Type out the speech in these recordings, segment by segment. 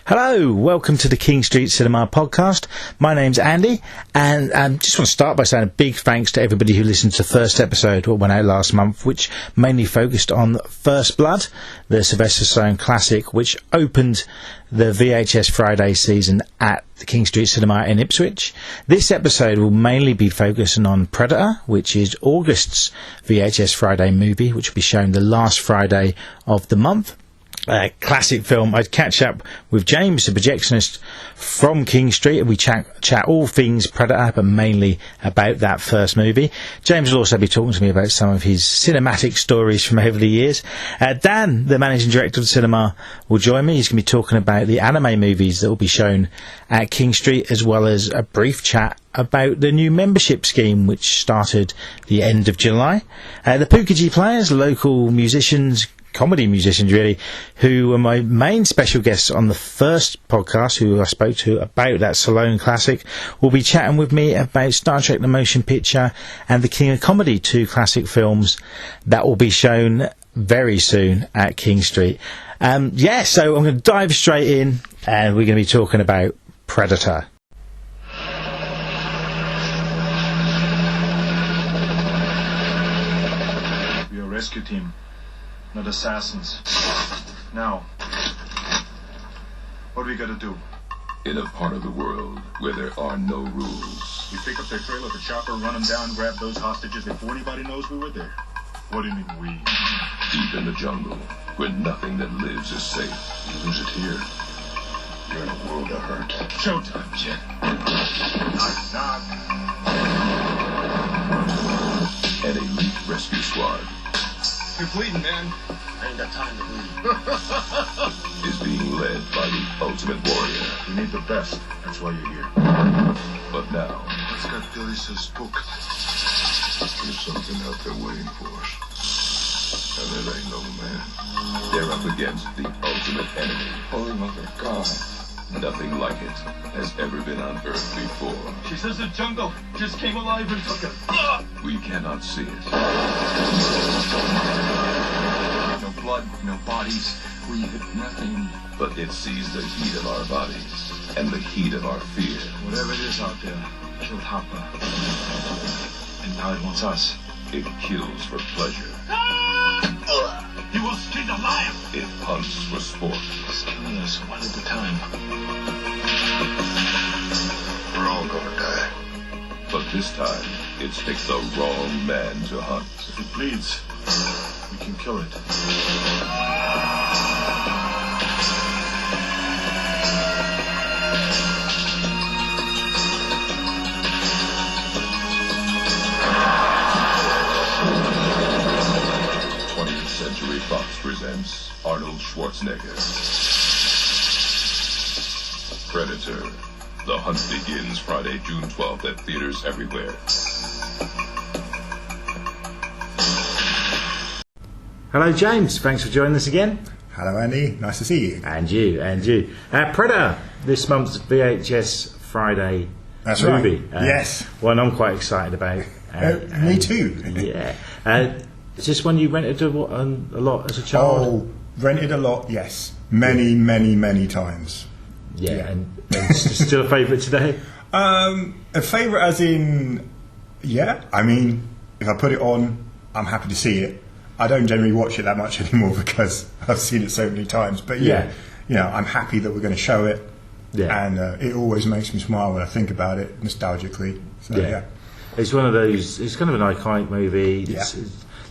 Hello, welcome to the King Street Cinema podcast. My name's Andy, and I just want to start by saying a big thanks to everybody who listened to the first episode, what went out last month, which mainly focused on First Blood, the Sylvester Stallone classic, which opened the VHS Friday season at the King Street Cinema in Ipswich. This episode will mainly be focusing on Predator, which is August's VHS Friday movie, which will be shown the last Friday of the month. Classic film. I'd catch up with James, the projectionist from King Street, and we chat all things Predator, but mainly about that first movie. James will also be talking to me about some of his cinematic stories from over the years. Dan, the managing director of the cinema, will join me. He's going to be talking about the anime movies that will be shown at King Street, as well as a brief chat about the new membership scheme, which started the end of July. The Pookajee Players, local musicians, comedy musicians really, who were my main special guests on the first podcast, who I spoke to about that Stallone classic, will be chatting with me about Star Trek The Motion Picture and The King of Comedy, two classic films that will be shown very soon at King Street. So I'm going to dive straight in, and we're going to be talking about Predator. We are a rescue team, not assassins. Now, what do we gotta do? In a part of the world where there are no rules. We pick up their trailer with a chopper, run them down, grab those hostages before anybody knows we were there. What do you mean we? Deep in the jungle, where nothing that lives is safe. You lose it here, you're in a world of hurt. Showtime, kid. Knock, knock. An elite rescue squad You're bleeding, man. I ain't got time to bleed. is being led by the ultimate warrior. We need the best. That's why you're here. But now, Let's get Billy so spooked. there's something out there waiting for us. And it ain't no man. They're up against the ultimate enemy. Holy mother of God. Nothing like it has ever been on Earth before. She says the jungle just came alive and took him. We cannot see it. No blood, no bodies. We hit nothing. But it sees the heat of our bodies and the heat of our fear. Whatever it is out there, killed Hopper. And now it wants us. It kills for pleasure. He will skin the lion. It hunts for sport. It's killing us one at a time. We're all gonna die. But this time, it's picked the wrong man to hunt. If it bleeds, we can kill it. Century Fox presents Arnold Schwarzenegger. Predator. The hunt begins Friday, June 12th at theaters everywhere. Hello James, thanks for joining us again. Hello Andy, nice to see you. And you. Predator, this month's VHS Friday That's movie. right. Yes. One I'm quite excited about. Me too. Yeah. Is this one you rented a lot as a child? Oh, rented a lot, yes. Many times. Yeah. And still a favourite today? A favourite as in, yeah. I mean, if I put it on, I'm happy to see it. I don't generally watch it that much anymore because I've seen it so many times. But yeah, I'm happy that we're going to show it. Yeah. And it always makes me smile when I think about it, nostalgically. So, yeah. It's one of those, it's kind of an iconic movie. It's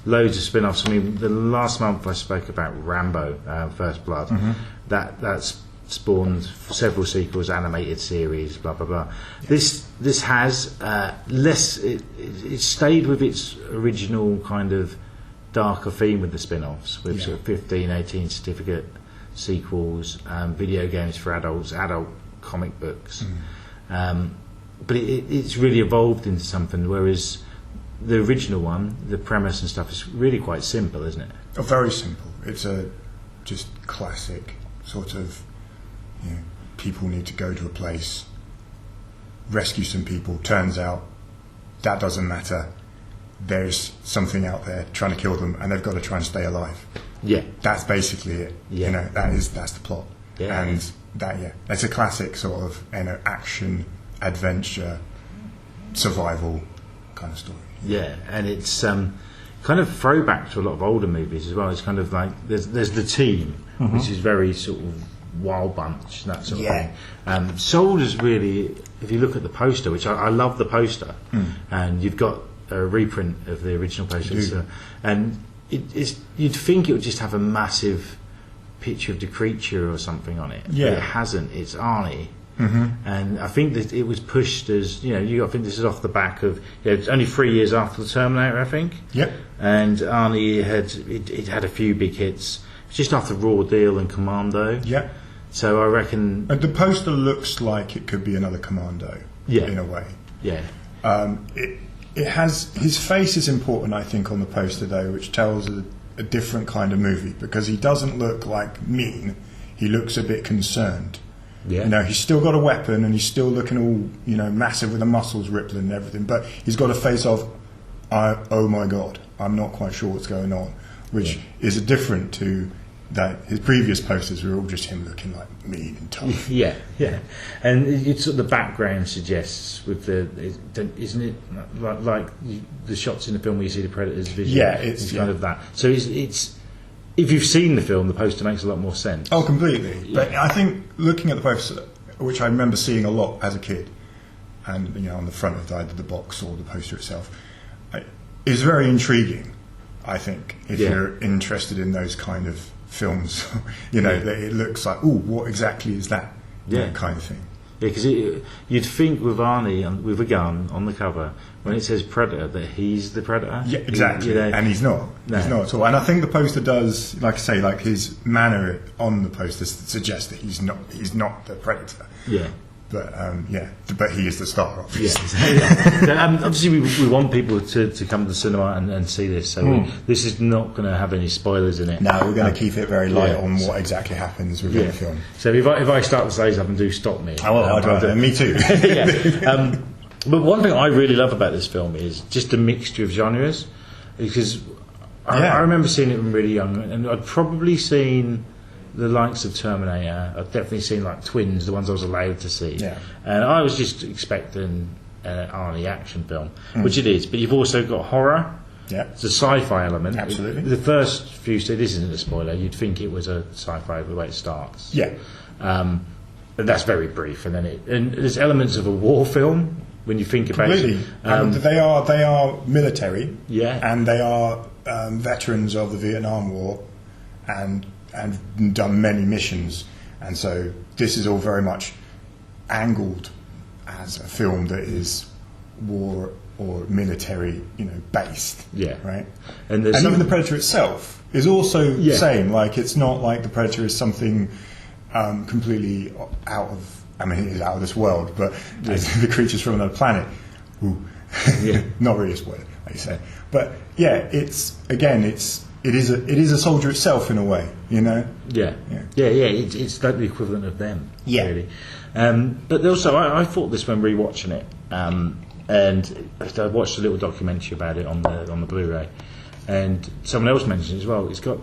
loads of spin-offs. I mean, the last month I spoke about Rambo, First Blood. Mm-hmm. That's spawned several sequels, animated series, blah blah blah. Yeah. This has less. It stayed with its original kind of darker theme with the spin-offs, with sort of 15, 18 certificate sequels, video games for adults, adult comic books. Mm. But it's really evolved into something, whereas the original one, the premise and stuff, is really quite simple, isn't it? Oh, very simple. It's a just classic sort of, people need to go to a place, rescue some people. Turns out that doesn't matter. There's something out there trying to kill them, and they've got to try and stay alive. Yeah, that's basically it. Yeah, that's the plot. Yeah. And that's a classic sort of action, adventure, survival kind of story. Yeah, and it's kind of throwback to a lot of older movies as well. It's kind of like there's the team, which is very sort of Wild Bunch, that sort of thing. Sold is really, if you look at the poster, which I love the poster, and you've got a reprint of the original poster, and you'd think it would just have a massive picture of the creature or something on it. Yeah. But it hasn't. It's Arnie. And I think that it was pushed as, I think this is off the back of, it's only 3 years after the Terminator, I think. Yep. And Arnie had a few big hits, just after Raw Deal and Commando. Yep. So I reckon... And the poster looks like it could be another Commando, in a way. Yeah. It has... His face is important, I think, on the poster, though, which tells a different kind of movie, because he doesn't look like mean. He looks a bit concerned. Yeah. He's still got a weapon, and he's still looking all, massive with the muscles rippling and everything, but he's got a face of, oh my God, I'm not quite sure what's going on, which is different to that. His previous posters were all just him looking like mean and tough. Yeah. And it's sort of the background suggests with isn't it like the shots in the film where you see the Predator's vision? Yeah, it's kind of that. So it's if you've seen the film, the poster makes a lot more sense. Oh, completely. Yeah. But I think looking at the poster, which I remember seeing a lot as a kid, and on the front of either the box or the poster itself, is very intriguing. I think if you're interested in those kind of films, that it looks like, what exactly is that? That kind of thing. Yeah, because you'd think with Arnie with a gun on the cover, when it says Predator, that he's the Predator. Yeah, exactly. And he's not. No. He's not at all. And I think the poster does, like I say, like his manner on the poster suggests that he's not the Predator. Yeah. But but he is the star, obviously. So, obviously, we want people to come to the cinema and see this. So this is not going to have any spoilers in it. No, we're going to keep it very light on what exactly happens within the film. So if I start to say something, do stop me. Me too. But one thing I really love about this film is just the mixture of genres, because I remember seeing it when really young, and I'd probably seen the likes of Terminator. I've definitely seen like Twins, the ones I was allowed to see. Yeah. And I was just expecting an Arnie action film, which it is. But you've also got horror. Yeah. It's a sci-fi element. Absolutely. The first few, this isn't a spoiler, you'd think it was a sci-fi the way it starts. Yeah. And that's very brief. And then there's elements of a war film when you think about it. They are military. Yeah. And they are veterans of the Vietnam War, and done many missions, and so this is all very much angled as a film that is war or military, based. Yeah. Right. And even the Predator itself is also the same. Like, it's not like the Predator is something completely out of. I mean, it is out of this world, but the creatures from another planet. Not really a spoiler, like you say. But it is a soldier itself in a way, It's like the equivalent of them, really. But also, I thought this when rewatching it, and I watched a little documentary about it on the Blu-ray, and someone else mentioned it as well. It's got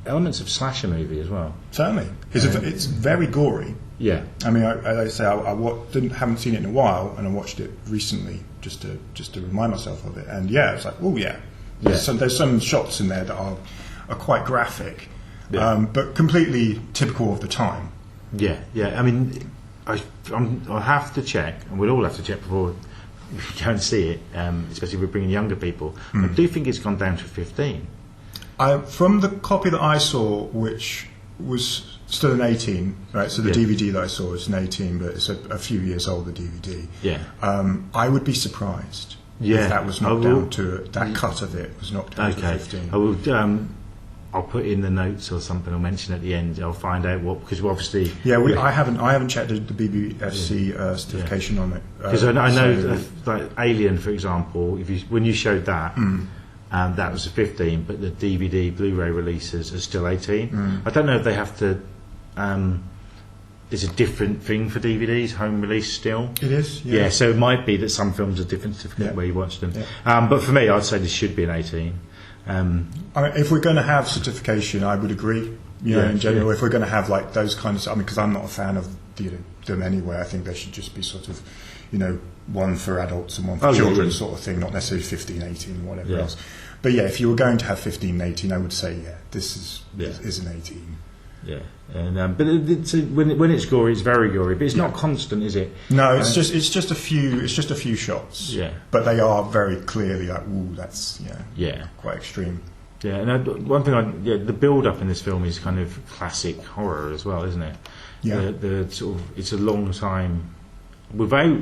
elements of slasher movie as well. Certainly, it's very gory. Yeah, I mean, I say I haven't seen it in a while, and I watched it recently just to remind myself of it, and it's like, There's some shots in there that are quite graphic, but completely typical of the time. Yeah. I mean, I'll have to check, and we'll all have to check before we go and see it, especially if we're bringing younger people. I do think it's gone down to 15. From the copy that I saw, which was still an 18, right? So the DVD that I saw is an 18, but it's a few years old, the DVD. Yeah. I would be surprised. If that was knocked down to that cut of it was knocked down to 15. I will. I'll put in the notes or something. I'll mention at the end. I'll find out what, because obviously. I haven't checked the BBFC certification on it. Because I know like Alien, for example. When you showed that, that was a 15, but the DVD Blu-ray releases are still 18. I don't know if they have to. Is a different thing for DVDs, home release still. It is, yeah. So it might be that some films are different certificate where you watch them. Yeah. But for me, I'd say this should be an 18. I mean, if we're going to have certification, I would agree. You know, in general, if we're going to have like those kinds of, I mean, because I'm not a fan of them anyway. I think they should just be sort of, you know, one for adults and one for children sort of thing, not necessarily 15, 18, whatever else. But yeah, if you were going to have 15 and 18, I would say this is an 18. Yeah, and but when it's gory, it's very gory, but it's not constant, is it? No, it's just a few shots. Yeah, but they are very clearly like, ooh, that's quite extreme. Yeah, and one thing, the build-up in this film is kind of classic horror as well, isn't it? Yeah, the sort of, it's a long time without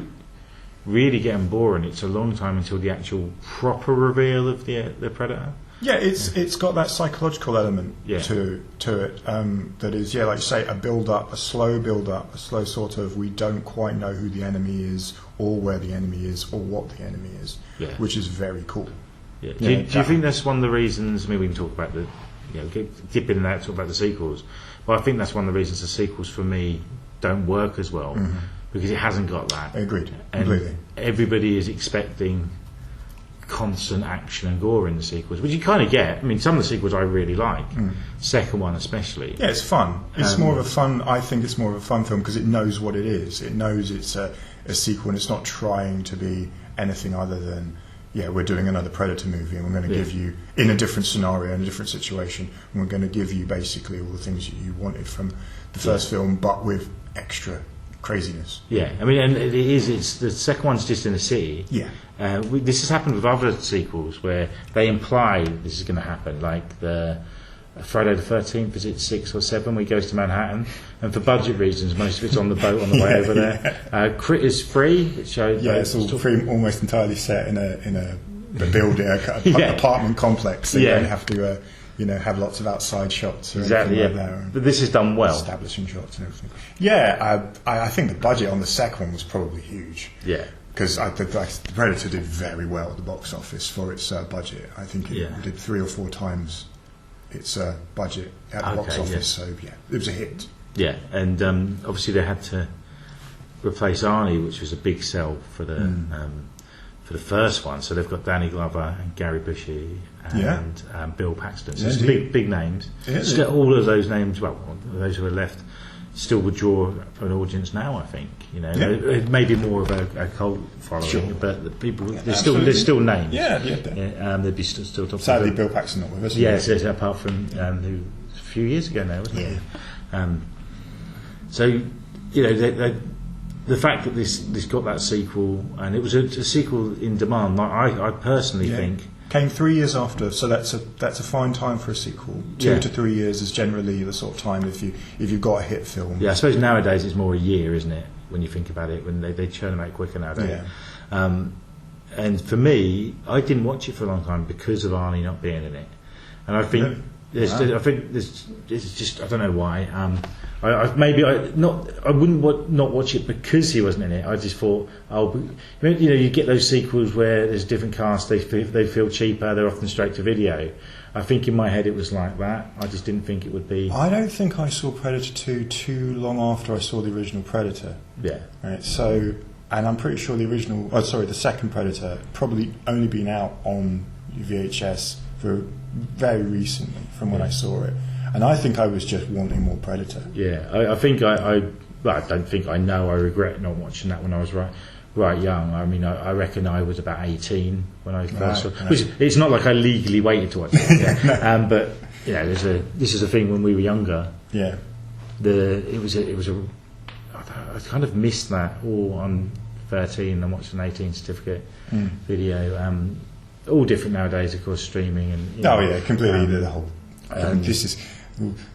really getting boring. It's a long time until the actual proper reveal of the predator. Yeah, it's got that psychological element to it that is, like you say, a build-up, a slow sort of, we don't quite know who the enemy is or where the enemy is or what the enemy is, which is very cool. Yeah. Do you think that's one of the reasons? I mean, we can talk about dip in and out, talk about the sequels, but I think that's one of the reasons the sequels for me don't work as well, because it hasn't got that. Agreed, and completely. Everybody is expecting constant action and gore in the sequels, which you kind of get. I mean, some of the sequels I really like, second one especially. Yeah, it's fun. It's more of a fun. I think it's more of a fun film because it knows what it is. It knows it's a sequel, and it's not trying to be anything other than, we're doing another Predator movie, and we're going to give you, in a different scenario, in a different situation, and we're going to give you basically all the things that you wanted from the first film, but with extra craziness. Yeah, I mean, and it's the second one's just in the city. Yeah. This has happened with other sequels where they imply this is going to happen, like the Friday the 13th, is it 6 or 7, where he goes to Manhattan, and for budget reasons most of it's on the boat on the way over there. Critters 3, it showed it's all almost entirely set in a building, apartment complex, so you don't have to have lots of outside shots or exactly like that, but this is done well, establishing shots and everything. I think the budget on the second one was probably huge, because the Predator did very well at the box office for its budget. I think it did 3 or 4 times its budget at the box office, so it was a hit. Yeah, and obviously they had to replace Arnie, which was a big sell for the first one, so they've got Danny Glover and Gary Busey and Bill Paxton, so it's big names. All of those names, well, those who are left, still would draw an audience now, I think. It may be more of a cult following, but the people, there's still names. They'd be still top. Sadly, Bill Paxton not with us. Yes, apart from a few years ago now, wasn't it? So the fact that this got that sequel, and it was a sequel in demand, I personally think came 3 years after, so that's a fine time for a sequel. 2 to 3 years is generally the sort of time if you've got a hit film. Yeah, I suppose nowadays it's more a year, isn't it? When you think about it, when they churn them out quicker nowadays. And for me, I didn't watch it for a long time because of Arnie not being in it, and I think. I think this is just, I don't know why. I wouldn't not watch it because he wasn't in it. I just thought, you get those sequels where there's a different cast, they feel cheaper, they're often straight to video. I think in my head it was like that. I just didn't think it would be. I don't think I saw Predator 2 too long after I saw the original Predator. Yeah. Right. So, and I'm pretty sure the second Predator probably only been out on VHS for very recently from when I saw it, and I think I was just wanting more Predator. I think I don't think I know. I regret not watching that when I was right young. I mean, I reckon I was about 18 when I first saw it. Which, it's not like I legally waited to watch it. But this is a thing when we were younger. Yeah, I kind of missed that all on 13 and watched an 18 certificate video. All different nowadays, of course, streaming and completely. The whole this is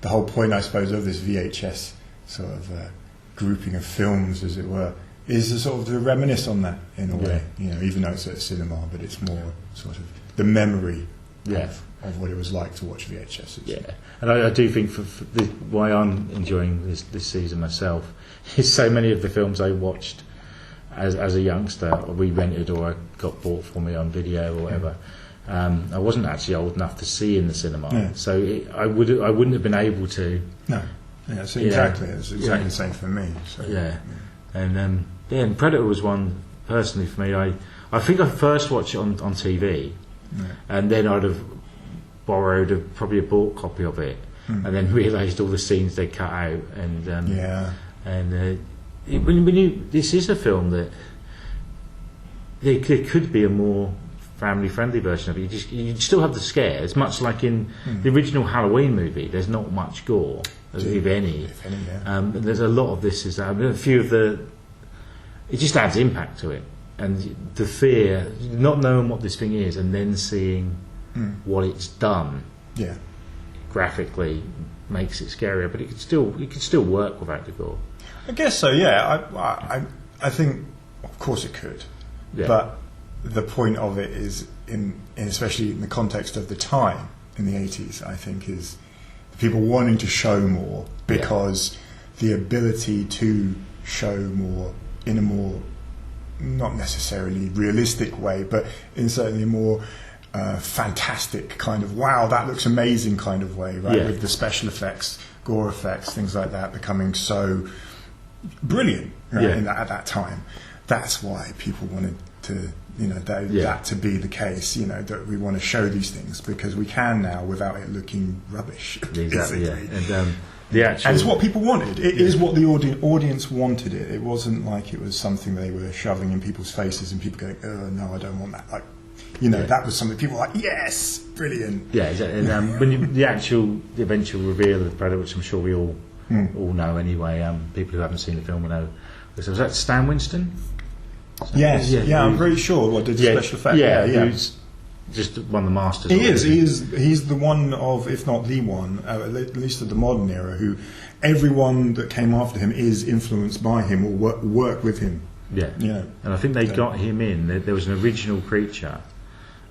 the whole point, I suppose, of this VHS sort of grouping of films, as it were, is to sort of to reminisce on that in a way. Even though it's at a cinema, but it's more sort of the memory of what it was like to watch VHS. And I do think for why I'm enjoying this season myself is so many of the films I watched as a youngster, we rented or I got bought for me on video or whatever. I wasn't actually old enough to see in the cinema, so I wouldn't have been able to. No, it's exactly the same for me. So. And Predator was one personally for me. I think I first watched it on TV, and then I'd have borrowed probably a bought copy of it. and then realised all the scenes they cut out, and this is a film that there could be a more family-friendly version of it. You still have the scares, much like in the original Halloween movie. There's not much gore, if any. There's a lot of this. A few of the. It just adds impact to it, and the fear, not knowing what this thing is, and then seeing what it's done. Graphically, makes it scarier, but it could still work without the gore. I guess so. Yeah, I think, of course, it could, but the point of it is, especially in the context of the time in the 80s, I think, is people wanting to show more, because the ability to show more in a more, not necessarily realistic way, but in certainly a more fantastic kind of, wow, that looks amazing kind of way, right? With the special effects, gore effects, things like that becoming so brilliant at that time. That's why people wanted to, that to be the case, that we want to show these things, because we can now without it looking rubbish. Exactly, and and it's what people wanted. It is what the audience wanted. It wasn't like it was something they were shoving in people's faces and people going, oh no, I don't want that. Like, that was something people were like, yes, brilliant. Yeah, exactly. And when the eventual reveal of the Predator, which I'm sure we all know anyway, people who haven't seen the film will know. Was that Stan Winston? Yes, I'm pretty sure. What did the special effect? Who's just one of the masters. He's the one of, if not the one, at least of the modern era, who everyone that came after him is influenced by him or work with him. And I think they got him in. There was an original creature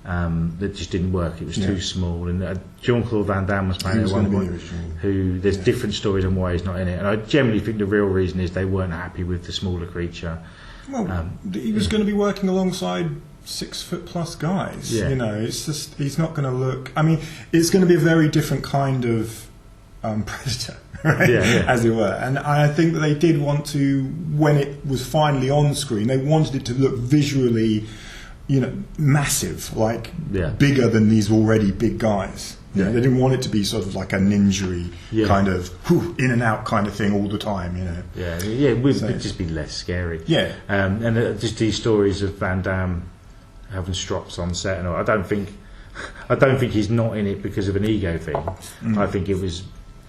that just didn't work. It was too small, and Jean-Claude Van Damme was playing at one point. Who there's different stories on why he's not in it, and I generally think the real reason is they weren't happy with the smaller creature. Well, he was going to be working alongside 6 foot plus guys. It's just, he's not going to look. I mean, it's going to be a very different kind of Predator, right? As it were. And I think that they did want to, when it was finally on screen, they wanted it to look visually, massive, like bigger than these already big guys. They didn't want it to be sort of like a ninja kind of in and out kind of thing all the time, it would just be less scary. And just these stories of Van Damme having strops on set and all. I don't think he's not in it because of an ego thing. I think it was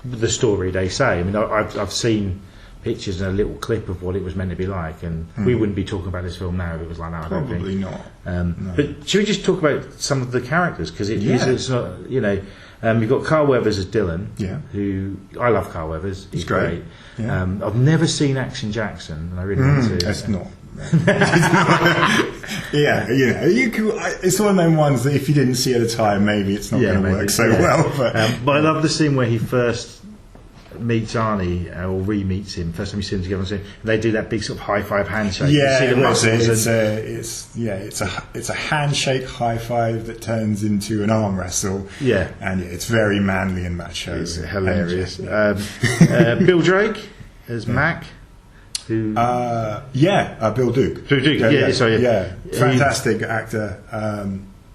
the story they say. I mean, I've seen pictures and a little clip of what it was meant to be like, and we wouldn't be talking about this film now if it was like that. Probably not. But should we just talk about some of the characters, because it's not, you've got Carl Weathers as Dylan, who I love. Carl Weathers, he's great. I've never seen Action Jackson, and I really want to. That's not. It's one of them ones that if you didn't see at the time, maybe it's not going to work so well. But I love the scene where he first meets Arnie, or re-meets him. First time you see them together, and they do that big sort of high five handshake. It's a handshake high five that turns into an arm wrestle. And it's very manly and macho. It's hilarious. Bill Drake as Mac. Who? Bill Duke. Bill Duke. Fantastic actor.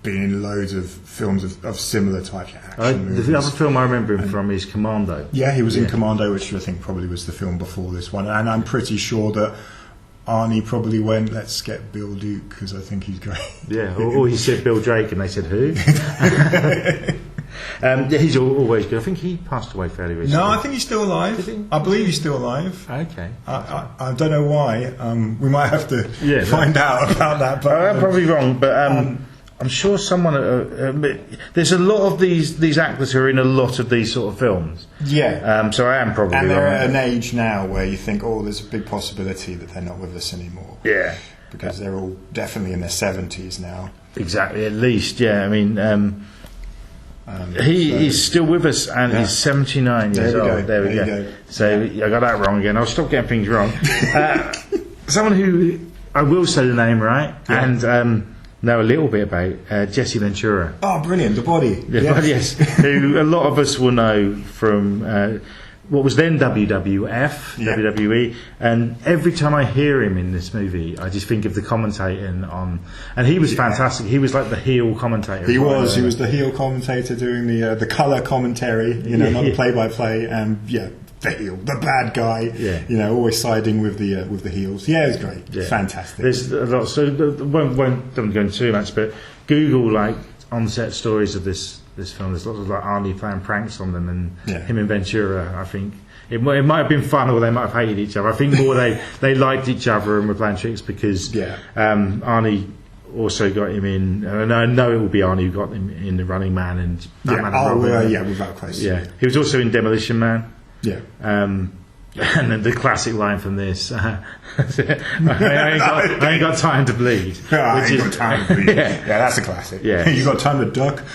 Been in loads of films of similar type action movies. The other film I remember him from is Commando. Yeah, he was in Commando, which I think probably was the film before this one. And I'm pretty sure that Arnie probably went, let's get Bill Duke, because I think he's great. Yeah, or he said Bill Drake and they said who? He's always good. I think he passed away fairly recently. No, I think he's still alive. I believe he's still alive. Okay. I don't know why. We might have to find out about that. But I'm probably wrong, but I'm sure someone. There's a lot of these actors who are in a lot of these sort of films. So I am probably wrong. And they're at an age now where you think, there's a big possibility that they're not with us anymore. Because they're all definitely in their 70s now. Exactly, at least. I mean. He's still with us, and he's 79 years old. There we go. So I got that wrong again. I'll stop getting things wrong. Someone who I will say the name right, and know a little bit about, Jesse Ventura. Oh, brilliant! The Body. Yes. Who a lot of us will know from what was then WWF, WWE, and every time I hear him in this movie, I just think of the commentating on, and he was fantastic. He was like the heel commentator. He was the heel commentator doing the colour commentary, not the play-by-play, and the heel, the bad guy, always siding with the heels. Yeah, it was great, fantastic. There's a lot, so won't go into too much, but Google like on-set stories of this film. There's lots of like Arnie playing pranks on them, and him and Ventura. I think it might have been fun, or they might have hated each other. I think more they liked each other and were playing tricks because Arnie also got him in, and I know it will be Arnie who got him in The Running Man and Batman without question. Yeah, he was also in Demolition Man. Yeah. And then the classic line from this, I ain't got time to bleed. I ain't got time to bleed. Yeah, that's a classic. Yeah. You got time to duck?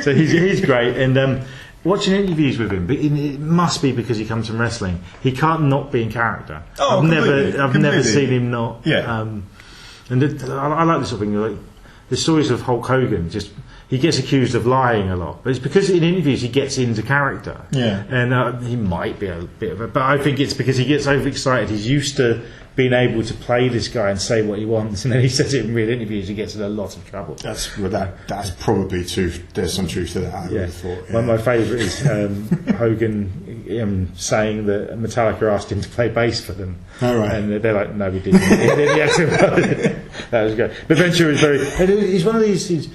So he's great. And watching interviews with him, but it must be because he comes from wrestling. He can't not be in character. Oh, I've never seen him not. Yeah. I like this sort of thing. Like the stories of Hulk Hogan, he gets accused of lying a lot, but it's because in interviews he gets into character. Yeah. And he might be a bit of but I think it's because he gets overexcited. He's used to being able to play this guy and say what he wants, and then he says it in real interviews. He gets in a lot of trouble. That's probably truth. There's some truth to that. I would have thought. Yeah. One of my favourite is Hogan saying that Metallica asked him to play bass for them. Oh, right. And they're like, no, we didn't. That was great. But Ventura is he's one of these. He's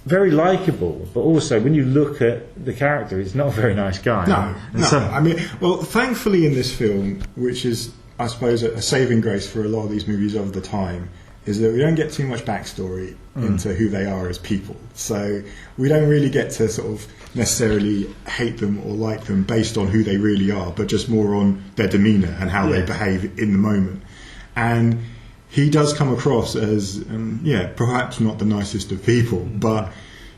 very likeable, but also when you look at the character, he's not a very nice guy. No. I mean, thankfully in this film, which is, I suppose, a saving grace for a lot of these movies of the time, is that we don't get too much backstory into who they are as people. So we don't really get to sort of necessarily hate them or like them based on who they really are, but just more on their demeanour and how they behave in the moment. And he does come across as, perhaps not the nicest of people, but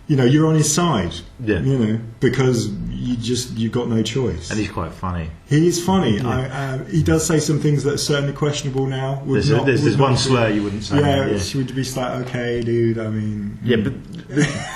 you're on his side. Yeah. Because you've got no choice. And he's quite funny. He is funny. Yeah. He does say some things that are certainly questionable now. There's one slur you wouldn't say. It would be like, okay, dude. I mean. Yeah, but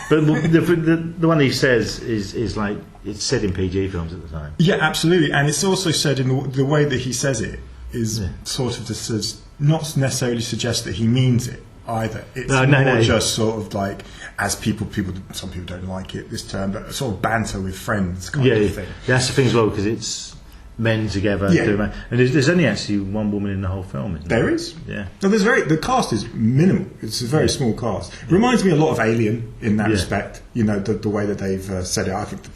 the one he says is like it's said in PG films at the time. Yeah, absolutely, and it's also said in the way that he says it is sort of just not necessarily suggest that he means it either. It's more just sort of like, as people, some people don't like it, this term, but sort of banter with friends kind of thing. That's the thing as well, because it's men together doing that. And there's only actually one woman in the whole film, isn't there? There is. Yeah. No, the cast is minimal. It's a very small cast. It reminds me a lot of Alien in that respect. The way that they've said it. I think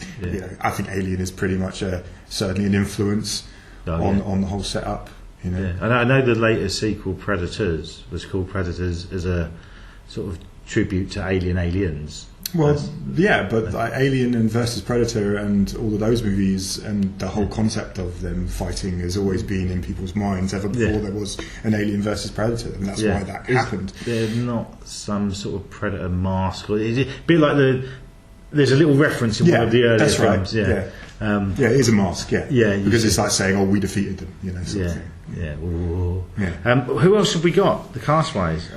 I think Alien is pretty much certainly an influence on the whole setup. Yeah, and I know the later sequel, Predators, was called Predators as a sort of tribute to Aliens. Well, but Alien and versus Predator and all of those movies and the whole concept of them fighting has always been in people's minds ever before there was an Alien versus Predator, and that's why that happened. They're not some sort of Predator mask, or it's a bit like there's a little reference in one of the earlier films. Right. It is a mask. Because it's like saying, "Oh, we defeated them," sort of thing. Yeah. Who else have we got? The cast-wise.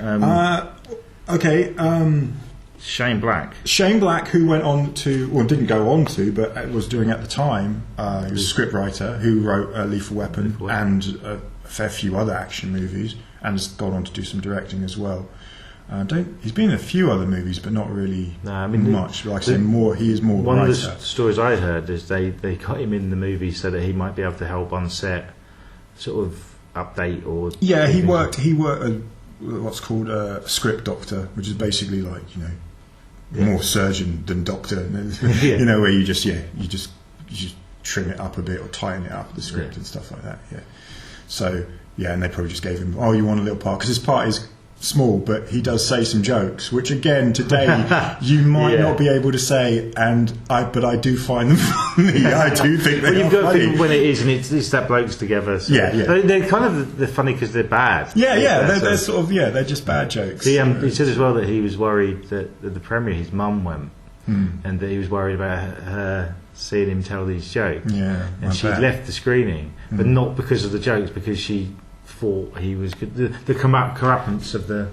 Shane Black. Shane Black, who went on to, or didn't go on to, but was doing at the time. He was a scriptwriter who wrote Lethal Weapon and a fair few other action movies, and has gone on to do some directing as well. He's been in a few other movies, but not really much. Like I say, he is more. One of the stories I heard is they got him in the movie so that he might be able to help on set, sort of update or. Yeah, he worked as what's called a script doctor, which is basically like more surgeon than doctor. Where you just trim it up a bit or tighten it up the script and stuff like that. Yeah. So and they probably just gave him, you want a little part, because his part is small, but he does say some jokes, which again today you might not be able to say, but I do find them funny. I do think they're you've got funny. to think when it is, and it's that blokes together. So they're kind of they're funny because they're bad. They're sort of they're just bad jokes. He said as well that he was worried that at the premiere his mum went, and that he was worried about her seeing him tell these jokes. And she left the screening, but not because of the jokes, because she thought he was good. The corruptness of the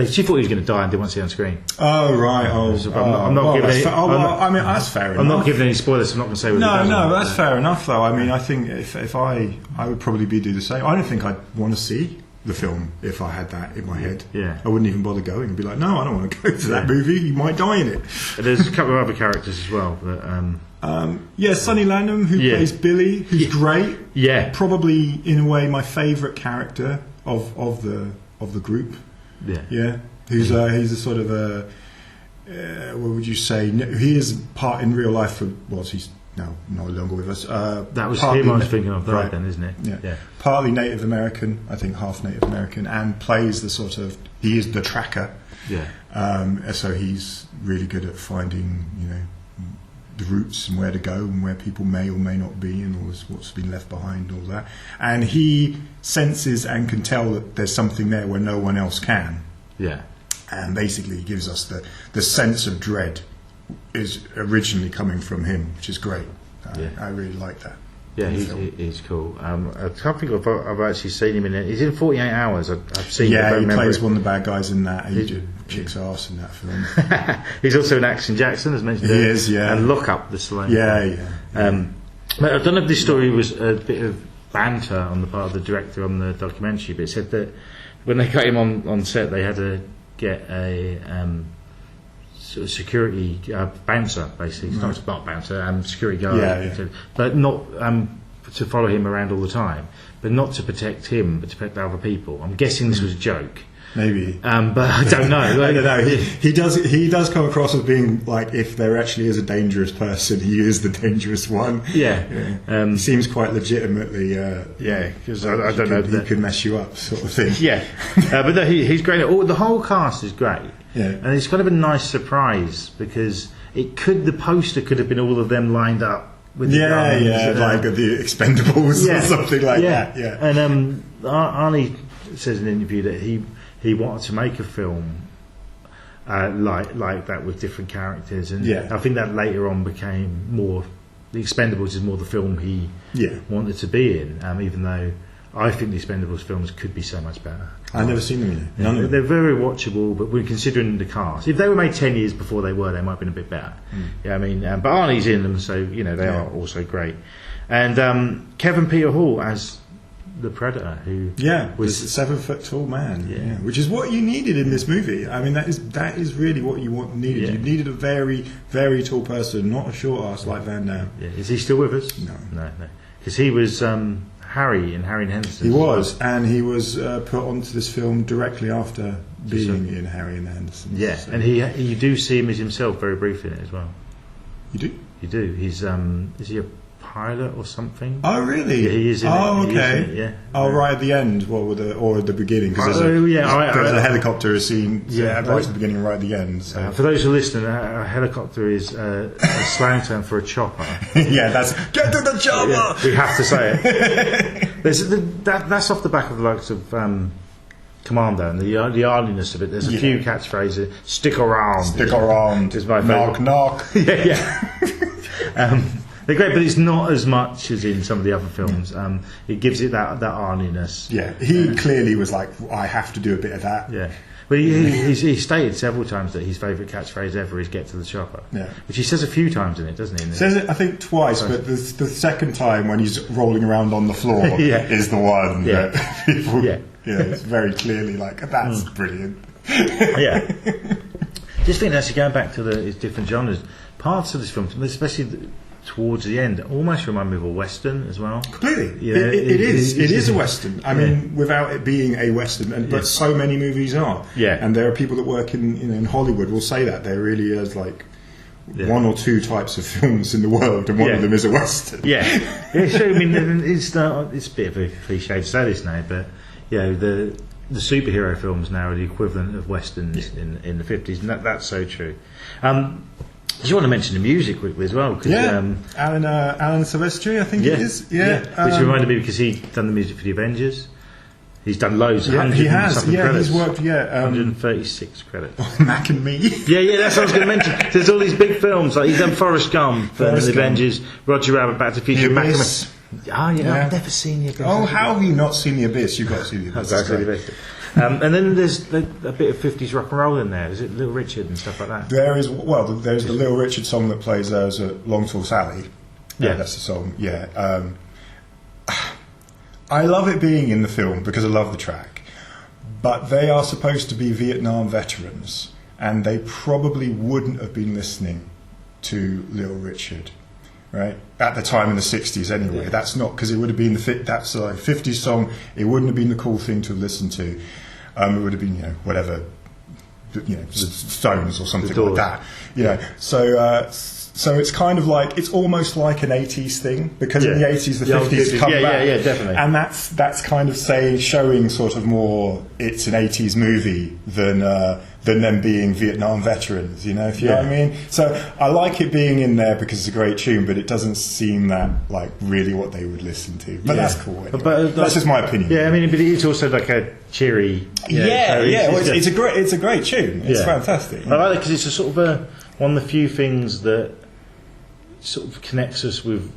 She thought he was going to die and didn't want to see it on screen. Oh right. I'm not giving any. I mean, that's fair enough. I'm not giving any spoilers. So I'm not going to say. No, that's fair enough though. I mean, I think if I would probably do the same. I don't think I'd want to see the film if I had that in my head. Yeah. I wouldn't even bother going and be like, no, I don't want to go to that movie. You might die in it. There's a couple of other characters as well. That, Sonny Landham, who plays Billy, who's great. Yeah. Probably in a way my favourite character of the group. Yeah. Yeah. He's a sort of a what would you say? He is part in real life for he's no longer with us. That was him I was thinking of, right then, isn't it? Yeah. Partly Native American, I think half Native American, and plays the sort of he is the tracker. Yeah. So he's really good at finding the routes and where to go and where people may or may not be and what's been left behind and all that. And he senses and can tell that there's something there where no one else can. Yeah. And basically he gives us the sense of dread is originally coming from him, which is great. I really like that. Yeah, he's cool. I can't think I've actually seen him in it. He's in 48 Hours. I've seen. Yeah, he plays one of the bad guys in that. He just kicks ass in that film. He's also in Action Jackson, as mentioned. He is, yeah. And Lock Up, the Slow. Yeah. But I don't know if this story was a bit of banter on the part of the director on the documentary, but it said that when they got him on set, they had to get a sort of security bouncer, basically. It's not bouncer, security guard. But not to follow him around all the time, but not to protect him, but to protect other people. I'm guessing this was a joke. Maybe, but I don't know. I don't know. He does come across as being like, if there actually is a dangerous person, he is the dangerous one. Yeah. He seems quite legitimately. Because I don't know. He could mess you up, sort of thing. Yeah, but no, he's great. The whole cast is great. Yeah. And it's kind of a nice surprise because the poster could have been all of them lined up. With like the Expendables or something like that. Yeah. And Arnie says in an interview that he wanted to make a film like that with different characters, and I think that later on became more. The Expendables is more the film he wanted to be in, even though I think the Expendables films could be so much better. I've never seen them yet. They're very watchable, but we're considering the cast. If they were made 10 years before they might have been a bit better. Yeah, I mean, but Arnie's in them, so they are also great. And Kevin Peter Hall as the Predator, who was a 7 foot tall man, which is what you needed in this movie. I mean, that is really what you needed. Yeah. You needed a very, very tall person, not a short ass like Van Damme. Yeah. Is he still with us? No, because he was Harry in Harry and Henderson. He was, and he was put onto this film directly after being in Harry and Henderson. Yeah, so. And you do see him as himself very briefly in it as well. You do? You do. He's is he a pilot or something? Oh really? Yeah, he is in it. Okay. Right at the end, or at the beginning, because there's a helicopter scene right at the beginning and right at the end. So. For those who are listening, a helicopter is a slang term for a chopper. That's get to the chopper. Yeah, we have to say it. That's off the back of the likes of Commando and the arliness of it. There's a few catchphrases. Stick around. Is my favourite. Knock. Yeah. They're great, but it's not as much as in some of the other films. It gives it that arliness. Yeah, he clearly was like, I have to do a bit of that. Yeah. But he stated several times that his favourite catchphrase ever is "Get to the chopper," which he says a few times in it, doesn't he? Says it, I think, twice, but the second time when he's rolling around on the floor is the one that people. It's very clearly like that's brilliant. Just thinking, actually going back to his different genres, parts of this film, especially towards the end, almost remind me of a western as well. Completely. It is a western. I mean, without it being a western, but so many movies are. Yeah. And there are people that work in Hollywood will say that there really is like one or two types of films in the world, and one of them is a western. So I mean, it's a bit of a cliche to say this now, but the superhero films now are the equivalent of westerns in the 50s, and that's so true. Do you want to mention the music quickly as well? Alan Silvestri, I think it is. Which reminded me because he's done the music for the Avengers. He's done loads. Yeah, he has. Credits. He's worked. 136 credits. Mac and Me. That's what I was going to mention. There's all these big films like he's done Forrest Gump, the Avengers, Roger Rabbit, Back to the Future, The Abyss. I've never seen The Abyss. Oh, how have you not seen The Abyss? You've got to see The Abyss. I've got to see The Abyss. And then there's a bit of 50s rock and roll in there. Is it Little Richard and stuff like that? There's the Little Richard song that plays as a Long Tall Sally. Yeah, that's the song. Yeah, I love it being in the film because I love the track. But they are supposed to be Vietnam veterans, and they probably wouldn't have been listening to Little Richard, right? At the time in the 60s anyway. Yeah. That's not, because it would have been that's a 50s song. It wouldn't have been the cool thing to listen to. It would have been, whatever, Stones or something like that. So it's kind of like, it's almost like an 80s thing, because in the 80s the 50s come back. Yeah, definitely. And that's kind of showing sort of more it's an 80s movie than them being Vietnam veterans, if you know what I mean. So I like it being in there because it's a great tune, but it doesn't seem that like really what they would listen to. But that's cool. Anyway. But that's just my opinion. Yeah, I mean, but it's also like a cheery. It's a great tune. It's fantastic. I like it because it's a sort of one of the few things that sort of connects us with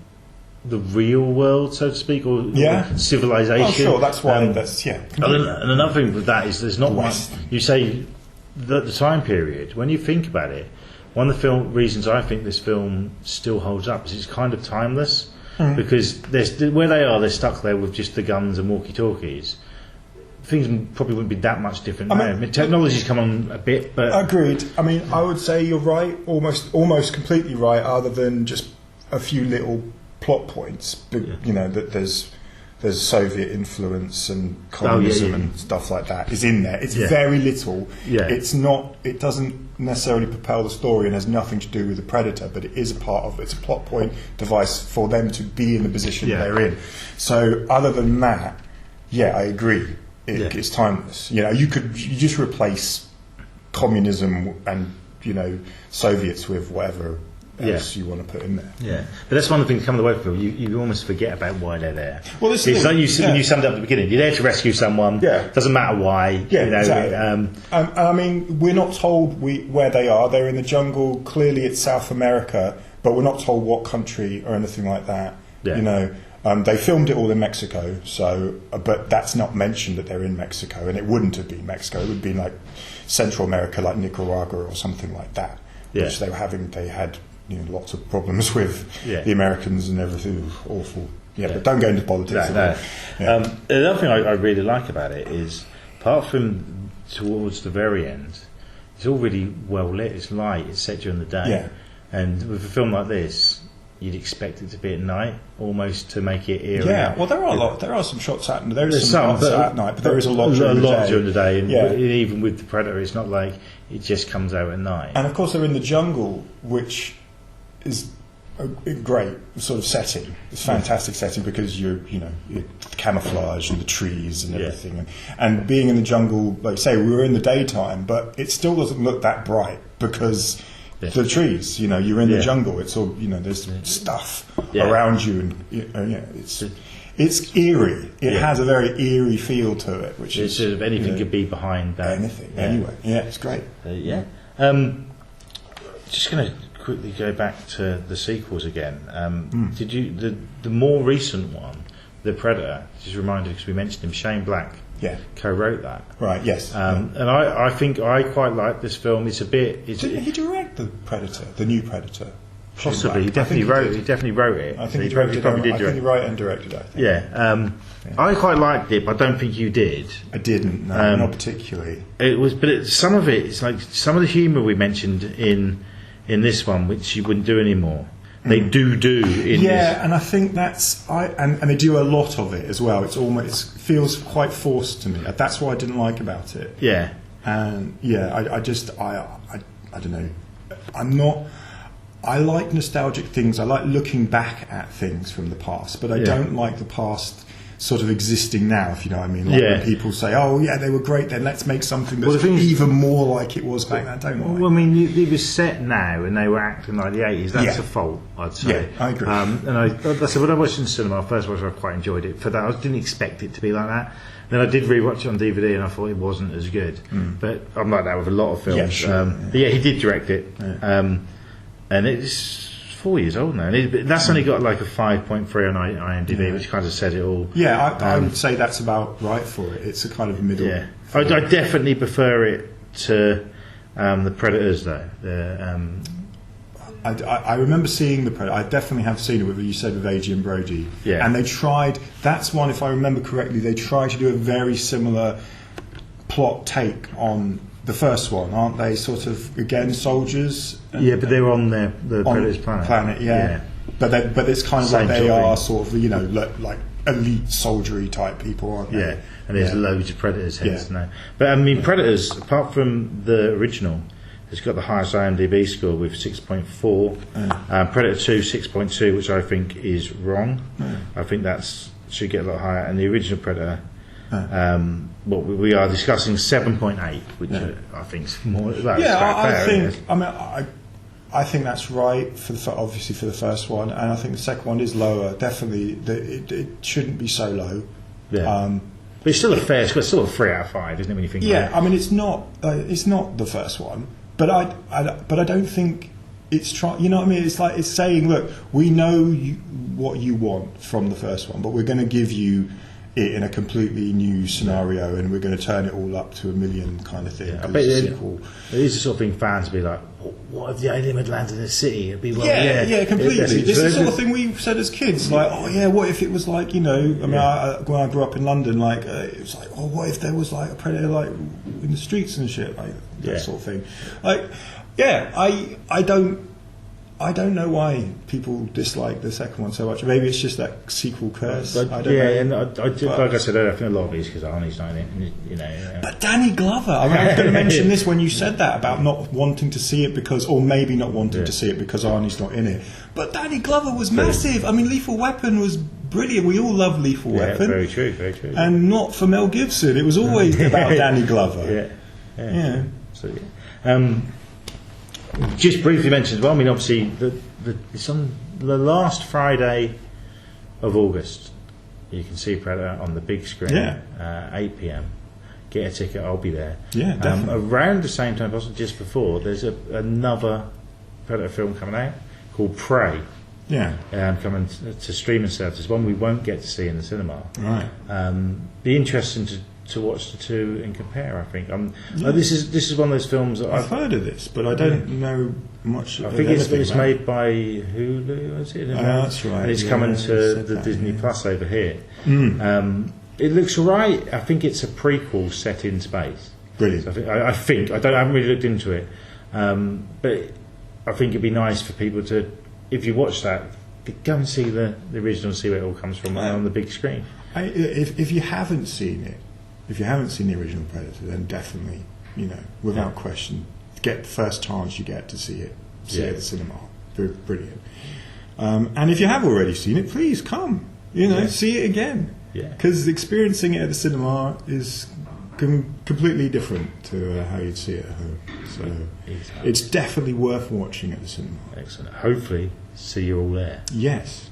the real world, so to speak, or civilization. Oh, sure, that's why and another thing with that is there's not much. You say that the time period, when you think about it, one of the reasons I think this film still holds up is it's kind of timeless, because where they're stuck there with just the guns and walkie-talkies. Things probably wouldn't be that much different now. I mean, technology's come on a bit, but agreed. I mean, I would say you're right, almost completely right, other than just a few little plot points. That there's Soviet influence and communism and stuff like that is in there. It's very little. Yeah. It's not. It doesn't necessarily propel the story and has nothing to do with the Predator, but it is a part of. It's a plot point device for them to be in the position they're in. So, other than that, I agree. It's timeless. You just replace communism and Soviets with whatever else you want to put in there. Yeah, but that's one of the things coming away from it. You almost forget about why they're there. Well, it's like when you summed up at the beginning. You're there to rescue someone. Yeah, doesn't matter why. Yeah, exactly. I mean, we're not told where they are. They're in the jungle. Clearly, it's South America, but we're not told what country or anything like that. Yeah. They filmed it all in Mexico, but that's not mentioned that they're in Mexico, and it wouldn't have been Mexico. It would be like Central America, like Nicaragua or something like that, which they were having. They had lots of problems with the Americans and everything. It was awful. But don't go into politics. No. The other thing I really like about it is, apart from towards the very end, it's all really well lit. It's light. It's set during the day, and with a film like this, you'd expect it to be at night, almost to make it eerie. Yeah, well, there are some shots at night. There's some at night, but there is a lot during the day. And even with the Predator, it's not like it just comes out at night. And of course, they're in the jungle, which is a great sort of setting. It's a fantastic setting because you're camouflage and the trees and everything, and being in the jungle. Like say, we were in the daytime, but it still doesn't look that bright because. The trees, you're in the jungle. It's all, there's stuff around you, and it's eerie. It has a very eerie feel to it, which is sort of anything could be behind that. Anything, anyway. Yeah, it's great. Just going to quickly go back to the sequels again. Did you the more recent one, The Predator? Just reminded because we mentioned him, Shane Black. Yeah, co-wrote that. Right. Yes. And I think I quite like this film. It's a bit. Didn't he direct the Predator, the new Predator? Possibly. He definitely wrote. He definitely wrote it. I think he probably did. I think he wrote and directed it. Yeah. I quite liked it, but I don't think you did. I didn't. No, not particularly. It was, but some of it. It's like some of the humour we mentioned in this one, which you wouldn't do anymore. They do in this. And I think and they do a lot of it as well. It feels quite forced to me. That's what I didn't like about it. Yeah. And I don't know. I like nostalgic things. I like looking back at things from the past, but I don't like the past sort of existing now, if you know what I mean. Like when people say, "Oh, yeah, they were great. Then let's make something that's even more like it was back then." I don't like. Well, I mean, it was set now, and they were acting like the 80s. That's a fault, I'd say. Yeah, I agree. And so when I watched it in cinema, first watch, I quite enjoyed it. For that, I didn't expect it to be like that. Then I did rewatch it on DVD, and I thought it wasn't as good. But I'm like that with a lot of films. Yeah, sure. But he did direct it, and it's 4 years old now. And that's only got like a 5.3 on IMDb, which kind of said it all. Yeah, I would say that's about right for it. It's a kind of middle. Yeah, I definitely prefer it to the Predators, though. I remember seeing the Predator. I definitely have seen it with, you said, with Adrian Brody. Yeah. And they tried, that's one, if I remember correctly, they tried to do a very similar plot take on the first one, aren't they? Sort of, again, soldiers. Yeah, but they're on the Predators planet. Yeah. But it's kind of Same like they sort of are thing. sort of, like elite soldiery type people, aren't they? Yeah, and there's loads of Predators heads now. But I mean, Predators, apart from the original, has got the highest IMDb score with 6.4. Predator 2, 6.2, which I think is wrong. I think that's should get a lot higher. And the original Predator, what we are discussing, 7.8, which I think is more. I think that's right obviously for the first one, and I think the second one is lower. Definitely, it shouldn't be so low. Yeah. But it's still a fair score. It's still a 3 out of 5, isn't it? When you think about it. I mean, it's not the first one, but I don't think it's trying. You know what I mean? It's like it's saying, look, we know what you want from the first one, but we're going to give you it in a completely new scenario, and we're going to turn it all up to 1 million kind of thing. I bet it is the sort of thing fans would be like, what if the alien had landed in a city? It'd be completely. This is the sort of thing we said as kids, like, what if it was like, when I grew up in London, like, it was like, what if there was like a predator like in the streets and shit, like that sort of thing. Like, I don't know why people dislike the second one so much. Maybe it's just that sequel curse. I don't know. And like I said earlier, I think a lot of it is because Arnie's not in it. But Danny Glover, I was going to mention this when you said that about not wanting to see it or maybe not wanting to see it because Arnie's not in it. But Danny Glover was massive. I mean, Lethal Weapon was brilliant. We all love Lethal Weapon. Very true, very true. And not for Mel Gibson. It was always about Danny Glover. Yeah. So, just briefly mentioned as well, I mean, obviously, it's on the last Friday of August. You can see Predator on the big screen, 8 p.m. Get a ticket, I'll be there. Yeah, definitely. Around the same time, possibly just before, there's another Predator film coming out called Prey. Yeah. Coming to streaming services, one we won't get to see in the cinema. Right. Be interesting to watch the two and compare. I think this is one of those films that I've heard of this, but I don't know much. I think it's made by Hulu, is it? That's right. And it's coming to the Disney Plus over here. It looks right. I think it's a prequel set in space. Brilliant. So I haven't really looked into it, but I think it'd be nice for people to, if you watch that, go and see the original, see where it all comes from on the big screen. If you haven't seen it. If you haven't seen the original Predator, then definitely, without question, get the first chance you get to see it at the cinema. Brilliant. And if you have already seen it, please come. See it again. Because experiencing it at the cinema is completely different to how you'd see it at home. So it's definitely worth watching at the cinema. Excellent. Hopefully, see you all there. Yes.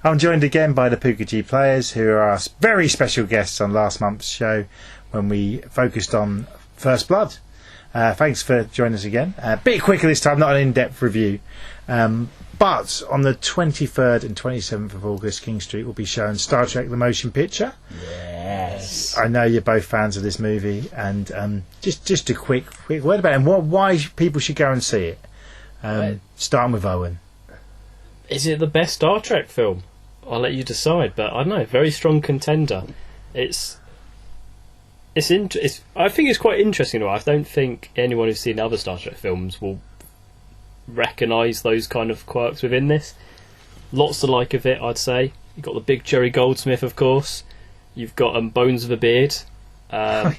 I'm joined again by the Pookajee Players, who are our very special guests on last month's show when we focused on First Blood. Thanks for joining us again. A bit quicker this time, not an in-depth review. But on the 23rd and 27th of August, King Street will be showing Star Trek The Motion Picture. Yes. I know you're both fans of this movie, and just a quick word about it and why people should go and see it. Starting with Owen. Is it the best Star Trek film? I'll let you decide, but I don't know. Very strong contender. I think it's quite interesting. I don't think anyone who's seen other Star Trek films will recognise those kind of quirks within this. Lots to like of it, I'd say. You've got the big Jerry Goldsmith, of course. You've got Bones of a Beard. And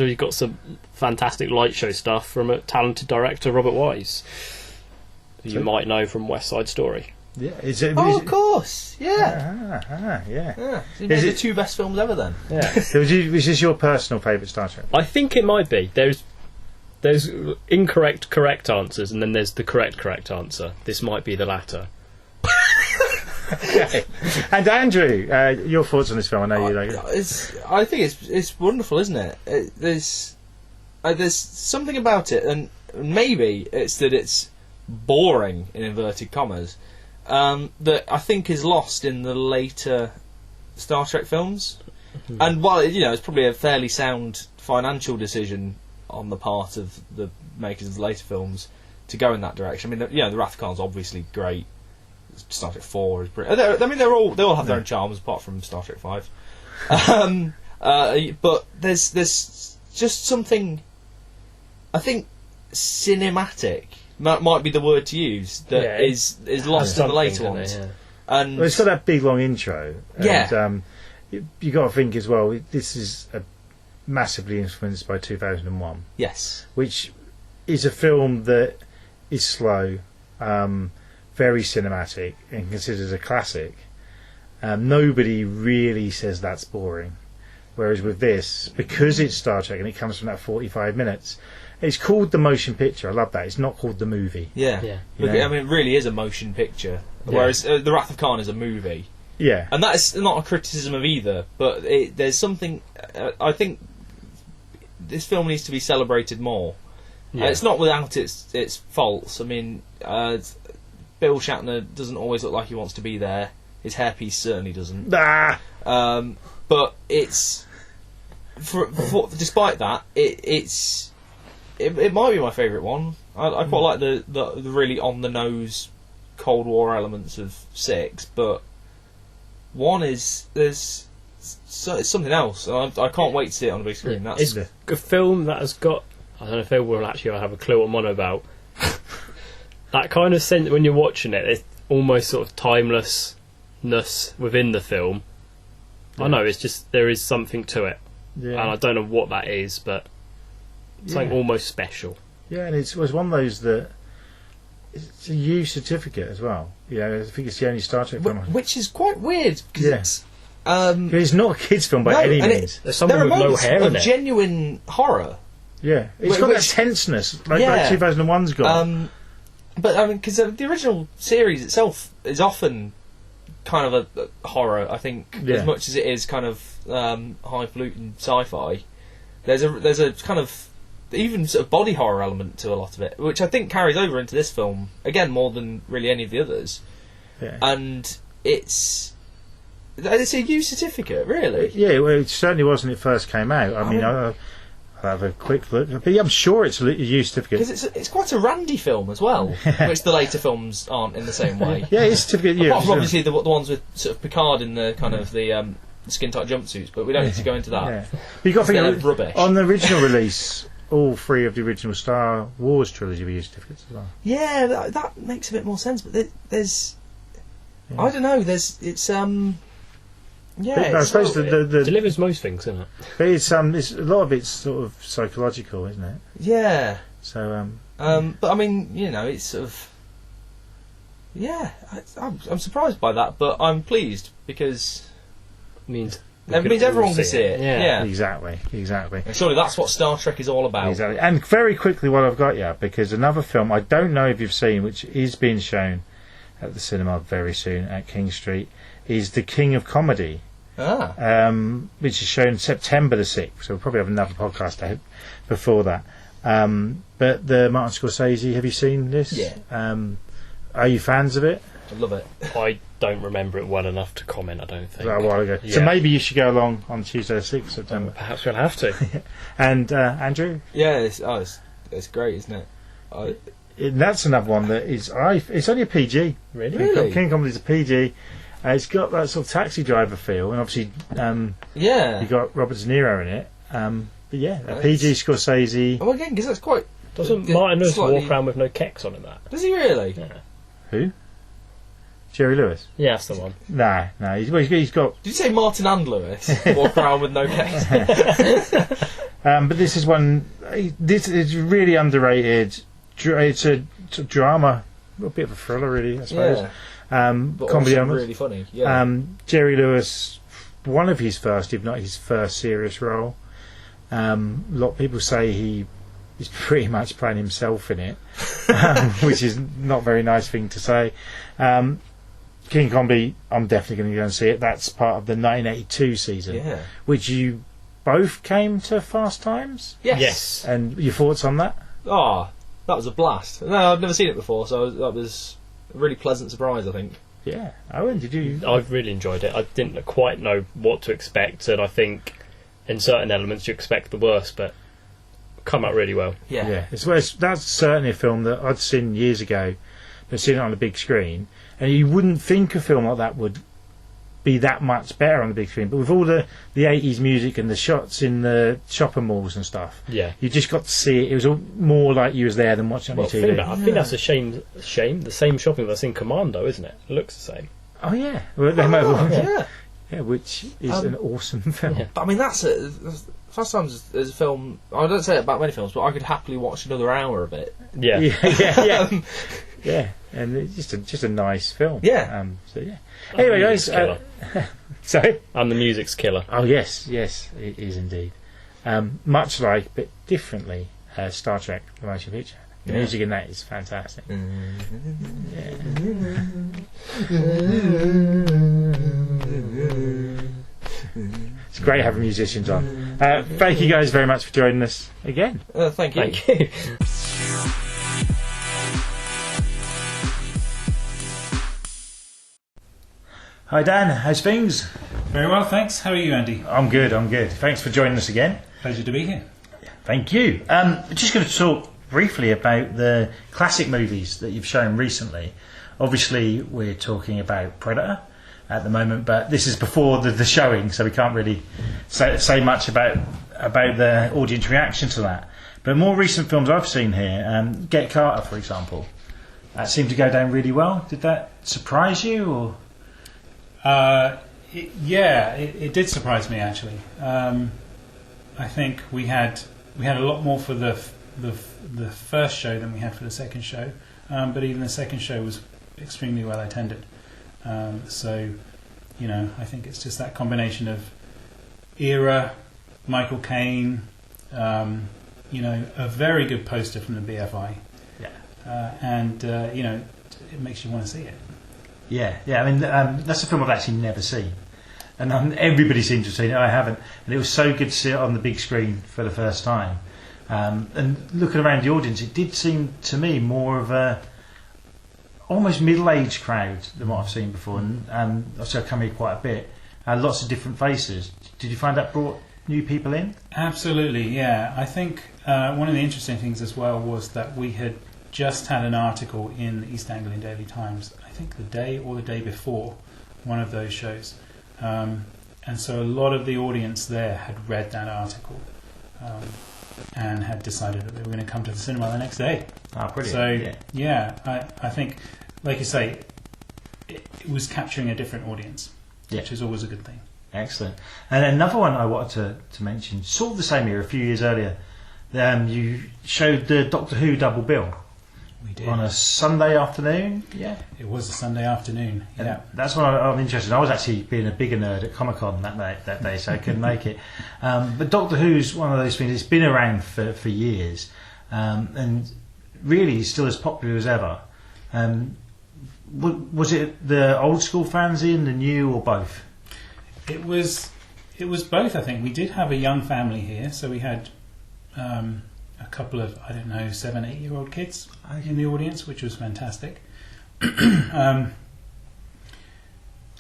you've got some fantastic light show stuff from a talented director, Robert Wise, who you might know from West Side Story. Yeah, is it? Oh, of course, yeah. Yeah. Yeah. So Is the it- 2 best films ever then? Yeah. So was this your personal favourite Star Trek? I think it might be. There's incorrect correct answers, and then there's the correct answer. This might be the latter. Okay. And Andrew, your thoughts on this film? I know you like it. I think it's wonderful, isn't it? There's something about it, and maybe it's that it's boring in inverted commas, that I think is lost in the later Star Trek films. And while it's probably a fairly sound financial decision on the part of the makers of the later films to go in that direction. I mean, the Wrath of Khan's obviously great. Star Trek 4 is brilliant. I mean, they all have their own charms apart from Star Trek 5. But there's just something, I think, cinematic might be the word to use, that is lost in the later ones. And Well, it's got that big long intro. Yeah. And, you got to think as well. This is massively influenced by 2001, yes, which is a film that is slow, very cinematic, and considered a classic. Nobody really says that's boring. Whereas with this, because it's Star Trek and it comes from that 45 minutes, it's called the motion picture. I love that. It's not called the movie. yeah. Yeah. Look, You know? I mean, it really is a motion picture, whereas The Wrath of Khan is a movie. Yeah. And that is not a criticism of either, but there's something. I think this film needs to be celebrated more. Yeah. It's not without its faults. I mean, Bill Shatner doesn't always look like he wants to be there. His hairpiece certainly doesn't. But it's despite that, it might be my favourite one. I quite like the really on the nose Cold War elements of 6, but 1 it's something else. I can't wait to see it on the big screen. It's a film that has got. I don't know if everyone will actually have a clue what I'm on about. That kind of sense when you're watching it, it's almost sort of timelessness within the film. I know it's just there is something to it, and I don't know what that is, but something almost special. Yeah, and it was one of those that it's a U certificate as well. I think it's the only Star Trek film. Which is quite weird because It's not a kids' film by any means. There's someone with no hair in it. Genuine horror. Yeah, it's got that tenseness like 2001's got. But I mean, because the original series itself is often kind of a horror, I think, as much as it is kind of highfalutin sci-fi. There's a kind of even sort of body horror element to a lot of it, which I think carries over into this film again more than really any of the others. Yeah. And it's a U certificate, really. Yeah, well, it certainly was when it first came out. I mean, I'll have a quick look, but I'm sure it's a U certificate because it's quite a randy film as well, which the later films aren't in the same way. Yeah, it's a certificate. Apart from obviously the ones with sort of Picard in the kind of the skin tight jumpsuits, but we don't need to go into that. Yeah. But you got to think rubbish. On the original release, all 3 of the original Star Wars trilogy were U certificates as well. Yeah, that makes a bit more sense. But there's, I don't know. It's But I suppose It delivers most things, isn't it? but it's a lot of it's sort of psychological, isn't it? yeah. So But I mean, it's sort of. Yeah, I'm surprised by that, but I'm pleased because It means everyone can see it. Yeah. exactly. And surely that's what Star Trek is all about. Exactly. And very quickly, what I've got you, because another film I don't know if you've seen, which is being shown at the cinema very soon at King Street, is The King of Comedy, which is shown September the 6th. So we'll probably have another podcast out before that. But the Martin Scorsese, have you seen this? Yeah. Are you fans of it? I love it. I don't remember it well enough to comment. I don't think. A while ago. Yeah. So maybe you should go along on Tuesday the 6th September. Perhaps we'll have to. And Andrew? Yeah, it's great, isn't it? That's another one that is. It's only a PG. Really? King of Comedy's a PG. It's got that sort of Taxi Driver feel, and obviously, you got Robert De Niro in it. But yeah, a PG Scorsese. Oh, again, because that's quite. Doesn't Martin Lewis slightly- walk around with no kecks on in that? Does he really? Yeah. Who? Jerry Lewis? Yeah, that's the one. No. He's got. Did you say Martin and Lewis walk around with no case? But this is one. This is really underrated. It's a drama, a bit of a thriller, really, I suppose. but comedy also elements. really funny. Yeah. Jerry Lewis, one of his first, if not his first, serious role. A lot of people say he is pretty much playing himself in it, which is not a very nice thing to say. King Comedy, I'm definitely going to go and see it. That's part of the 1982 season, which you both came to Fast Times. Yes. And your thoughts on that? Oh, that was a blast. No, I've never seen it before, so that was a really pleasant surprise, I think. Yeah. Owen, did you? I've really enjoyed it. I didn't quite know what to expect, and I think in certain elements you expect the worst, but come out really well. Yeah. That's certainly a film that I'd seen years ago, but seen it on the big screen, and you wouldn't think a film like that would be that much better on the big screen, but with all the 80s music and the shots in the shopping malls and stuff, you just got to see it. It was all more like you was there than watching on your TV. I think that's a shame. The same shopping that's in Commando, isn't it? It looks the same. Oh yeah, well, which is an awesome film. Yeah. But I mean, that's Fast Times is a film. I don't say it about many films, but I could happily watch another hour of it. Yeah. Yeah, and it's just a nice film. Yeah. So yeah. Anyway, guys. Sorry. And the music's killer. Oh yes, it is indeed. Much like, but differently, Star Trek: The Motion Picture. The music in that is fantastic. It's great having musicians on. Thank you guys very much for joining us again. Thank you. Thank you. Hi Dan, how's things? Very well, thanks. How are you, Andy? I'm good. Thanks for joining us again. Pleasure to be here. Thank you. Just going to talk briefly about the classic movies that you've shown recently. Obviously, we're talking about Predator at the moment, but this is before the showing, so we can't really say much about the audience reaction to that. But more recent films I've seen here, Get Carter, for example, seemed to go down really well. Did that surprise you, or? It did surprise me actually. I think we had a lot more for the first show than we had for the second show, but even the second show was extremely well attended. So, I think it's just that combination of era, Michael Caine, a very good poster from the BFI, and it makes you want to see it. Yeah. I mean, that's a film I've actually never seen, and everybody seems to have seen it. I haven't, and it was so good to see it on the big screen for the first time. And looking around the audience, it did seem to me more of a almost middle-aged crowd than what I've seen before, and obviously I've come here quite a bit. Lots of different faces. Did you find that brought new people in? Absolutely, yeah. I think one of the interesting things as well was that we had just had an article in the East Anglian Daily Times, I think the day or the day before one of those shows, and so a lot of the audience there had read that article and had decided that they were going to come to the cinema the next day. Brilliant. So I think, like you say, it was capturing a different audience, which is always a good thing. Excellent. And another one I wanted to mention, sort of the same year, a few years earlier, you showed the Doctor Who double bill. We did. On a Sunday afternoon? Yeah. It was a Sunday afternoon, yeah. That's what I'm interested in. I was actually being a bigger nerd at Comic-Con that day, so I couldn't make it. But Doctor Who's one of those things, it's been around for years, and really is still as popular as ever. Was it the old school fans in, the new, or both? It was both, I think. We did have a young family here, so we had a couple of, 7, 8-year-old kids in the audience, which was fantastic. And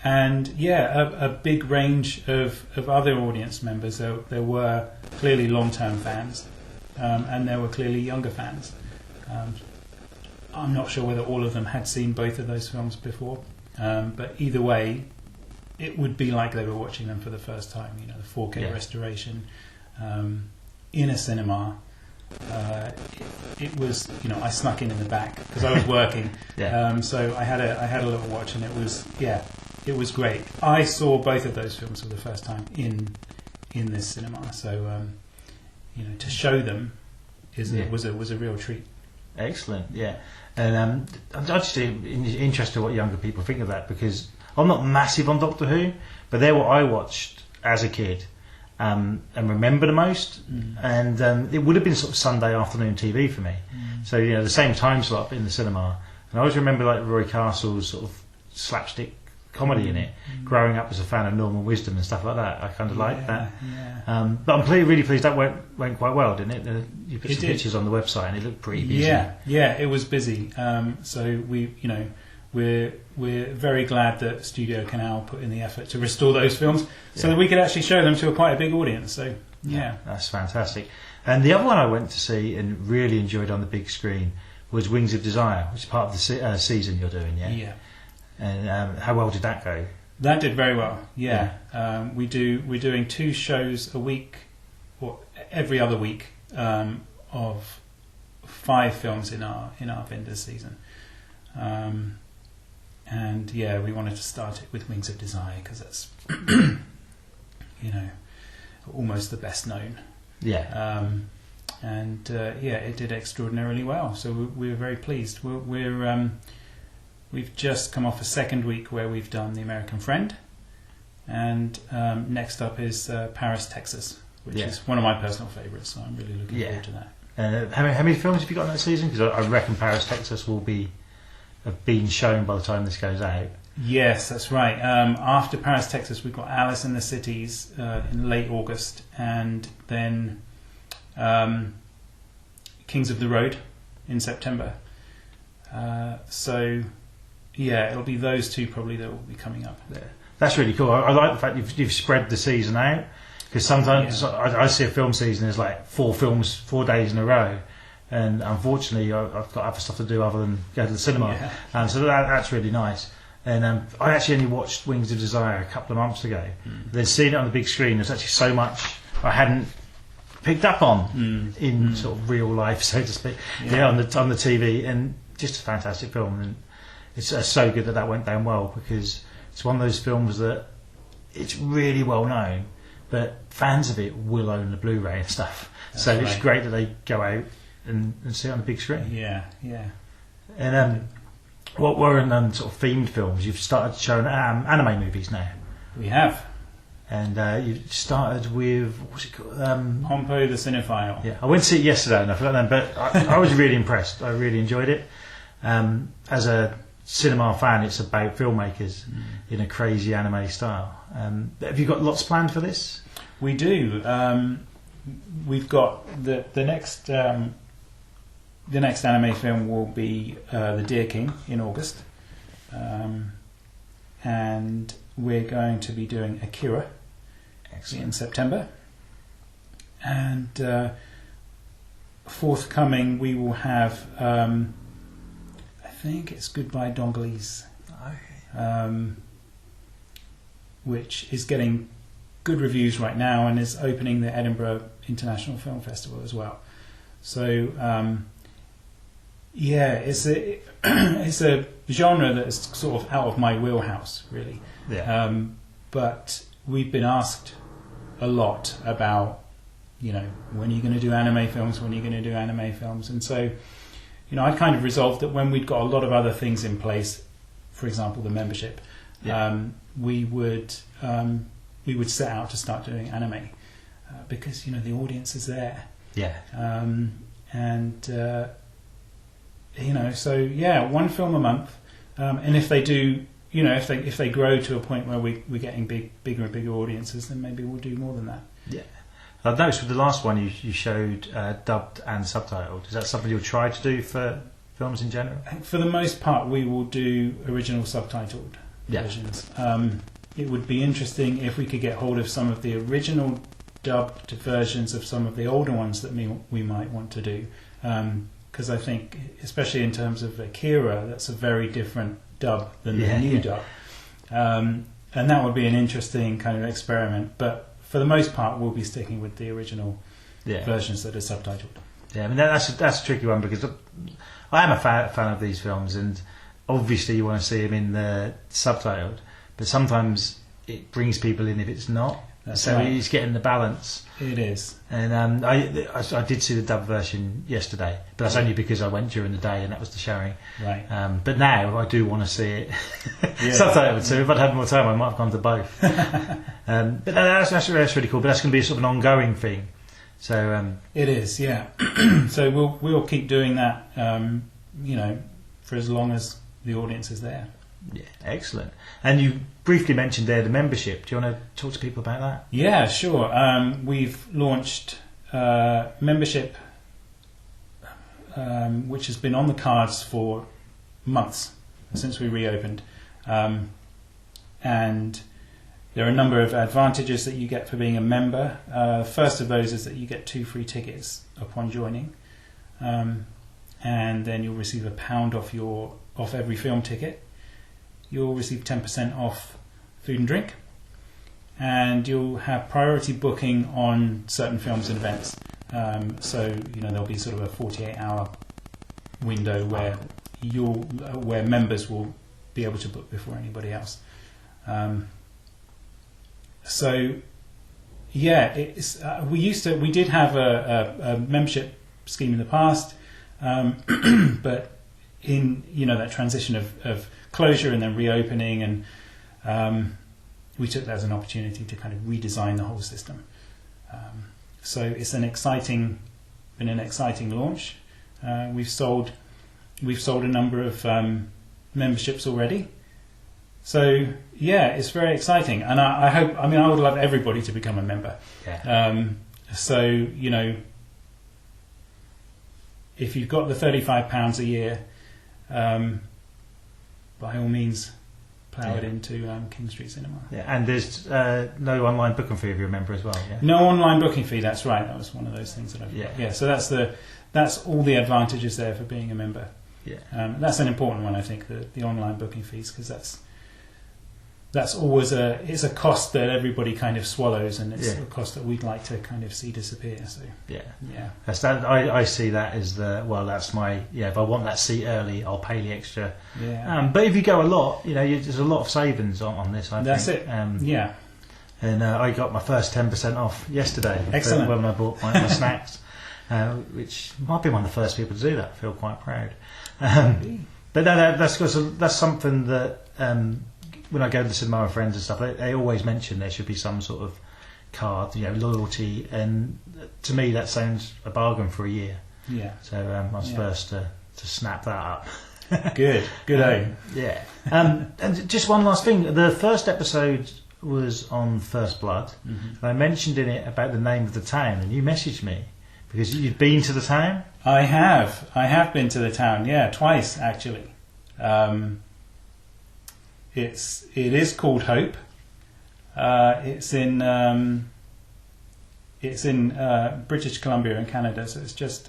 a big range of other audience members. There were clearly long-term fans, and there were clearly younger fans. I'm not sure whether all of them had seen both of those films before, but either way, it would be like they were watching them for the first time. The 4K restoration in a cinema. It was, I snuck in the back because I was working, so I had a little watch, and it was great. I saw both of those films for the first time in this cinema, so to show them was a real treat. Excellent, yeah. And I'm just interested in what younger people think of that, because I'm not massive on Doctor Who, but they're what I watched as a kid and remember the most. And it would have been sort of Sunday afternoon TV for me. So, the same time slot in the cinema. And I always remember like Roy Castle's sort of slapstick comedy in it. Growing up as a fan of Norman Wisdom and stuff like that, I kind of liked that. Yeah. But I'm really pleased that went quite well, didn't it? You put some pictures on the website and it looked pretty busy. Yeah, it was busy. So we're very glad that Studio Canal put in the effort to restore those films so that we could actually show them to quite a big audience. So yeah, that's fantastic. And the other one I went to see and really enjoyed on the big screen was Wings of Desire, which is part of the season you're doing. Yeah. And how well did that go? That did very well. Yeah. We're doing 2 shows a week, or every other week, of 5 films in our vendors season. And we wanted to start it with Wings of Desire because that's almost the best known. It did extraordinarily well, so we were very pleased. We've just come off a second week where we've done The American Friend, and next up is Paris, Texas, which is one of my personal favourites, so I'm really looking forward to that. How many films have you got in that season? Because I reckon Paris, Texas will have been shown by the time this goes out. Yes, that's right. After Paris, Texas, we've got Alice in the Cities in late August, and then Kings of the Road in September. It'll be those 2 probably that will be coming up. Yeah. That's really cool. I like the fact you've spread the season out, because sometimes I see a film season as like 4 films 4 days in a row, and unfortunately I've got other stuff to do other than go to the cinema. So that's really nice. And I actually only watched Wings of Desire a couple of months ago. Then seeing it on the big screen, there's actually so much I hadn't picked up on in sort of real life, so to speak, on the TV, and just a fantastic film. And it's so good that went down well, because it's one of those films that it's really well known, but fans of it will own the Blu-ray and stuff. It's great that they go out and see it on the big screen. Yeah. And what were in sort of themed films? You've started showing anime movies now. We have. And you started with, what's it called? Pompo the Cinephile. Yeah, I went to see it yesterday and I forgot that, but I was really impressed. I really enjoyed it. As a cinema fan, it's about filmmakers in a crazy anime style. Have you got lots planned for this? We do. We've got the next anime film will be The Deer King in August, and we're going to be doing Akira in September, and forthcoming we will have I think it's Goodbye Dongleys, which is getting good reviews right now and is opening the Edinburgh International Film Festival as well. So it's a genre that is sort of out of my wheelhouse, really. But we've been asked a lot about, when are you going to do anime films? When are you going to do anime films? And so, I kind of resolved that when we'd got a lot of other things in place, for example, the membership, we would set out to start doing anime because the audience is there. One film a month, and if they do, if they grow to a point where we're getting bigger and bigger audiences, then maybe we'll do more than that. I've noticed with the last one you showed dubbed and subtitled. Is that something you'll try to do for films in general? For the most part, we will do original subtitled versions. It would be interesting if we could get hold of some of the original dubbed versions of some of the older ones that we might want to do. Because I think, especially in terms of Akira, that's a very different dub than the new dub. And that would be an interesting kind of experiment. But for the most part, we'll be sticking with the original versions that are subtitled. Yeah, I mean, that's a tricky one, because I am a fan of these films, and obviously you want to see them in the subtitled, but sometimes it brings people in if it's not. So right. he's getting the balance. It is. And I did see the dub version yesterday, but that's only because I went during the day and that was the showing. Right. But now I do want to see it. Yeah. Subtitled, so if I'd had more time, I might have gone to both. But that's really cool. But that's going to be sort of an ongoing thing. So it is, yeah. So we'll keep doing that, for as long as the audience is there. yeah, excellent. And you briefly mentioned there the membership. Do you want to talk to people about that? Yeah, sure. We've launched membership, which has been on the cards for months since we reopened, and there are a number of advantages that you get for being a member. First of those is that you get 2 free tickets upon joining, and then you'll receive £1 off every film ticket. You'll receive 10% off food and drink, and you'll have priority booking on certain films and events. So there'll be sort of a 48-hour window where members will be able to book before anybody else. So yeah, we did have a membership scheme in the past, but in that transition of closure and then reopening, and we took that as an opportunity to kind of redesign the whole system. So it's been an exciting launch. We've sold a number of memberships already. So yeah, it's very exciting, and I would love everybody to become a member. Yeah. So if you've got the £35 a year, by all means, plough it into King Street Cinema. Yeah, and there's no online booking fee if you're a member as well. Yeah. No online booking fee. That's right. That was one of those things that I forgot. Yeah. So that's all the advantages there for being a member. Yeah. That's an important one, I think, the online booking fees, because that's always it's a cost that everybody kind of swallows, and it's a cost that we'd like to kind of see disappear. So yeah. I see that as that's my if I want that seat early, I'll pay the extra. Yeah. But if you go a lot, there's a lot of savings on this. That's think. it. Yeah. And I got my first 10% off yesterday. Excellent. When I bought my snacks, which might be one of the first people to do that. I feel quite proud. But that's something that when I go to the cinema with friends and stuff, they always mention there should be some sort of card, loyalty, and to me that sounds a bargain for a year. Yeah. So I was first to snap that up. Good. Yeah. And just one last thing. The first episode was on First Blood. Mm-hmm. And I mentioned in it about the name of the town, and you messaged me because you'd been to the town. I have been to the town. Yeah, twice actually. It is called Hope. It's in British Columbia in Canada, so it's just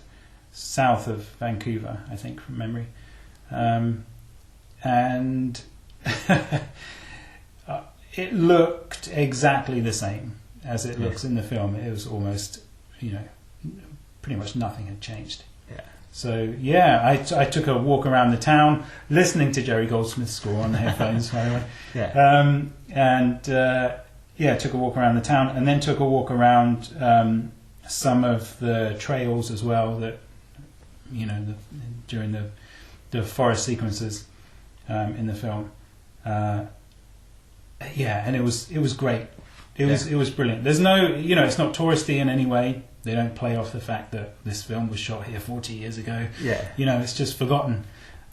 south of Vancouver, I think, from memory. And it looked exactly the same as it looks in the film. It was almost, pretty much nothing had changed. Yeah. So I took a walk around the town, listening to Jerry Goldsmith's score on the headphones, by the way. Yeah. Took a walk around the town, and then took a walk around some of the trails as well. That during the forest sequences in the film. And it was great. It was brilliant. There's no, it's not touristy in any way. They don't play off the fact that this film was shot here 40 years ago. Yeah. It's just forgotten.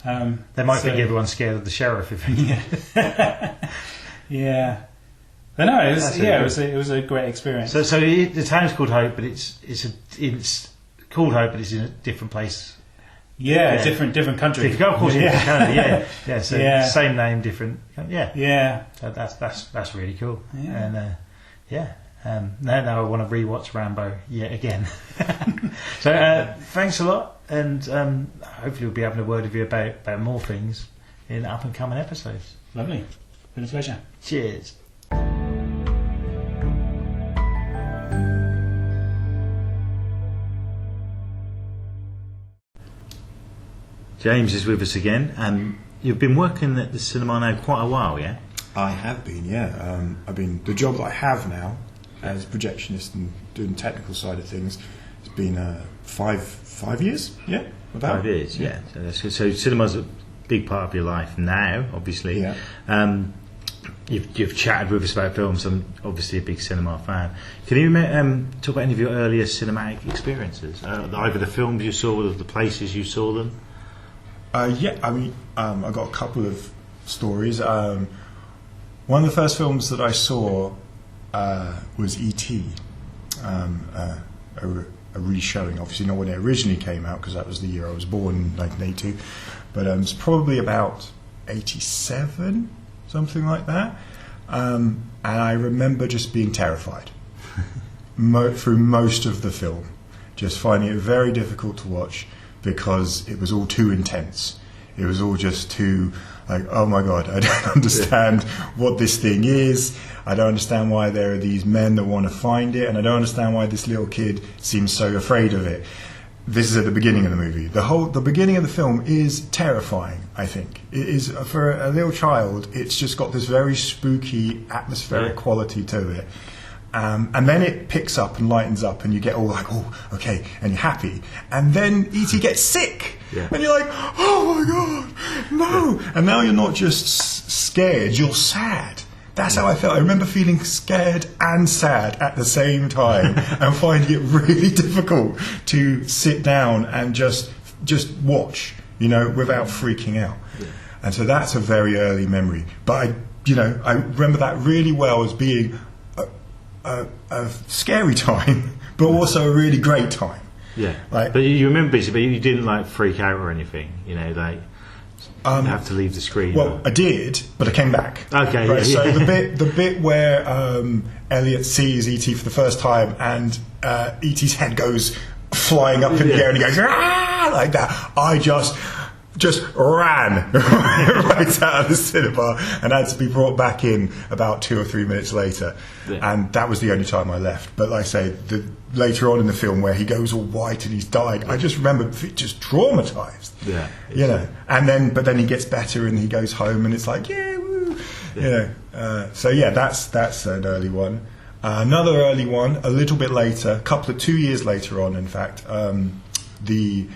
They might think everyone's scared of the sheriff. Yeah. But no, it was a great experience. So the town's called Hope, but it's called Hope, but it's in a different place. Yeah, different country. Of course, Canada. Yeah. So same name, different. Yeah. So that's really cool. Yeah. And now I want to rewatch Rambo yet again. So thanks a lot, and hopefully we'll be having a word with you about more things in up and coming episodes. Lovely, been a pleasure. Cheers. James is with us again, and you've been working at the cinema now quite a while, yeah? I have been, yeah. The job that I have now as projectionist and doing the technical side of things. It's been 5 years, yeah, about 5 years, yeah. So cinema's a big part of your life now, obviously. Yeah. You've chatted with us about films. I'm obviously a big cinema fan. Can you talk about any of your earliest cinematic experiences? Either the films you saw or the places you saw them? Yeah, I mean, I got a couple of stories. One of the first films that I saw was E.T., a re-showing, obviously not when it originally came out, because that was the year I was born, in 1982, but it was probably about 87, something like that. And I remember just being terrified through most of the film, just finding it very difficult to watch because it was all too intense. It was all just too, like, oh my God, I don't understand what this thing is. I don't understand why there are these men that want to find it, and I don't understand why this little kid seems so afraid of it. This is at the beginning of the movie. The beginning of the film is terrifying, I think. It is, for a little child, it's just got this very spooky atmospheric quality to it. And then it picks up and lightens up, and you get all like, oh, okay, and you're happy. And then E.T. gets sick, and you're like, oh my God, no! And now you're not just scared, you're sad. That's how I felt. I remember feeling scared and sad at the same time, and finding it really difficult to sit down and just watch, without freaking out. Yeah. And so that's a very early memory. But I remember that really well as being a scary time, but also a really great time. Yeah. Like, but you remember it, but you didn't like freak out or anything, like. You have to leave the screen. Well, I did, but I came back. Okay. Right, yeah, so the bit where Elliot sees E.T. for the first time, and E.T.'s head goes flying up in the air, and he goes like that. I just ran right out of the cinema and had to be brought back in about 2 or 3 minutes later. Yeah. And that was the only time I left. But like I say, later on in the film where he goes all white and he's died, I just remember just traumatized. Yeah. But then he gets better and he goes home and it's like, yeah, woo. Yeah. So yeah, that's an early one. Another early one, a little bit later, 2 years later on, in fact, the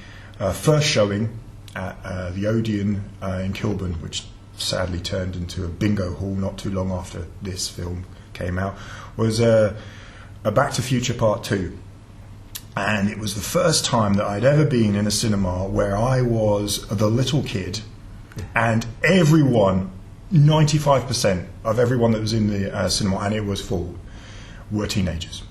first showing at the Odeon in Kilburn, which sadly turned into a bingo hall not too long after this film came out, was a Back to Future Part 2. And it was the first time that I'd ever been in a cinema where I was the little kid, and everyone, 95% of everyone that was in the cinema, and it was full, were teenagers.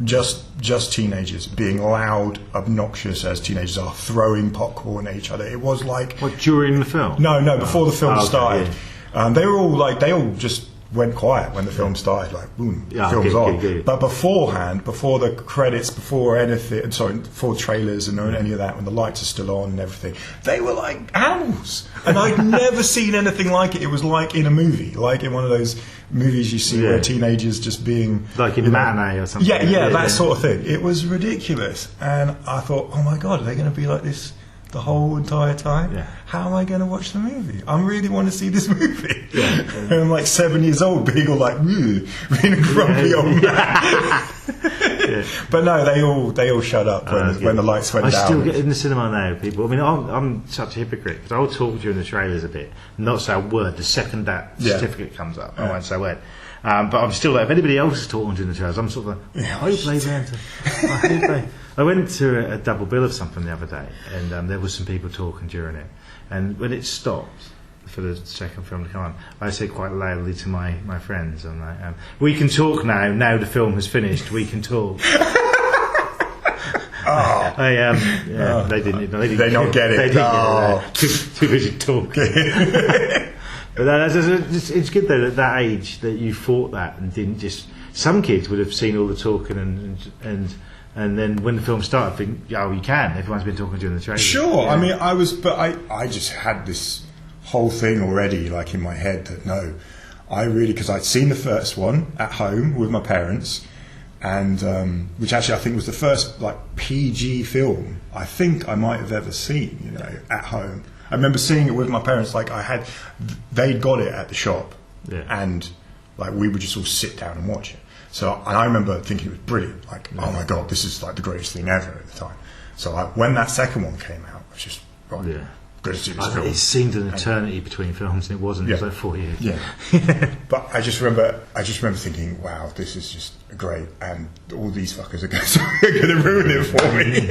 Just teenagers being loud, obnoxious as teenagers are, throwing popcorn at each other. It was like... What, during the film? No, before the film started. Yeah. They all just went quiet when the film started, like, boom, the film's on. Good. But beforehand, before the credits, before the trailers and any of that, when the lights are still on and everything, they were like animals. And I'd never seen anything like it. It was like in a movie, like in one of those movies you see where teenagers just being... Like in Matinee or something. Yeah, that sort of thing. It was ridiculous. And I thought, oh my God, are they going to be like this the whole entire time? Yeah. How am I going to watch the movie? I really want to see this movie. Yeah. And I'm like 7 years old, being all like, being a grumpy old man. But no, they all shut up when the lights went down. I still get in the cinema now, people. I mean, I'm such a hypocrite because I'll talk during the trailers a bit, not say a word. The second that certificate comes up, I won't say a word. But I'm still like, if anybody else is talking during the trailers, I'm sort of like, I hope they enter. I hope they. I went to a double bill of something the other day, and there was some people talking during it. And when it stopped for the second film to come on, I said quite loudly to my friends, I'm like, we can talk now. Now the film has finished, we can talk. They didn't. They don't get it. They didn't get it. Too busy talking. But it's good though at that age that you thought that and didn't just. Some kids would have seen all the talking and then when the film started, think, oh, you can. Everyone's been talking during the trailer. Sure. Yeah. I mean, I just had this whole thing already, like in my head that no, because I'd seen the first one at home with my parents, and which actually I think was the first like PG film I think I might have ever seen, at home. I remember seeing it with my parents. Like they'd got it at the shop, and like we would just all sit down and watch it. So, and I remember thinking it was brilliant. Like, oh my god, this is like the greatest thing ever at the time. So, when that second one came out, I was just right. Yeah. Good to see this film. It seemed an eternity between films, and it wasn't. It was like 4 years. Yeah. But I just remember thinking, wow, this is just great, and all these fuckers are going to ruin it for me.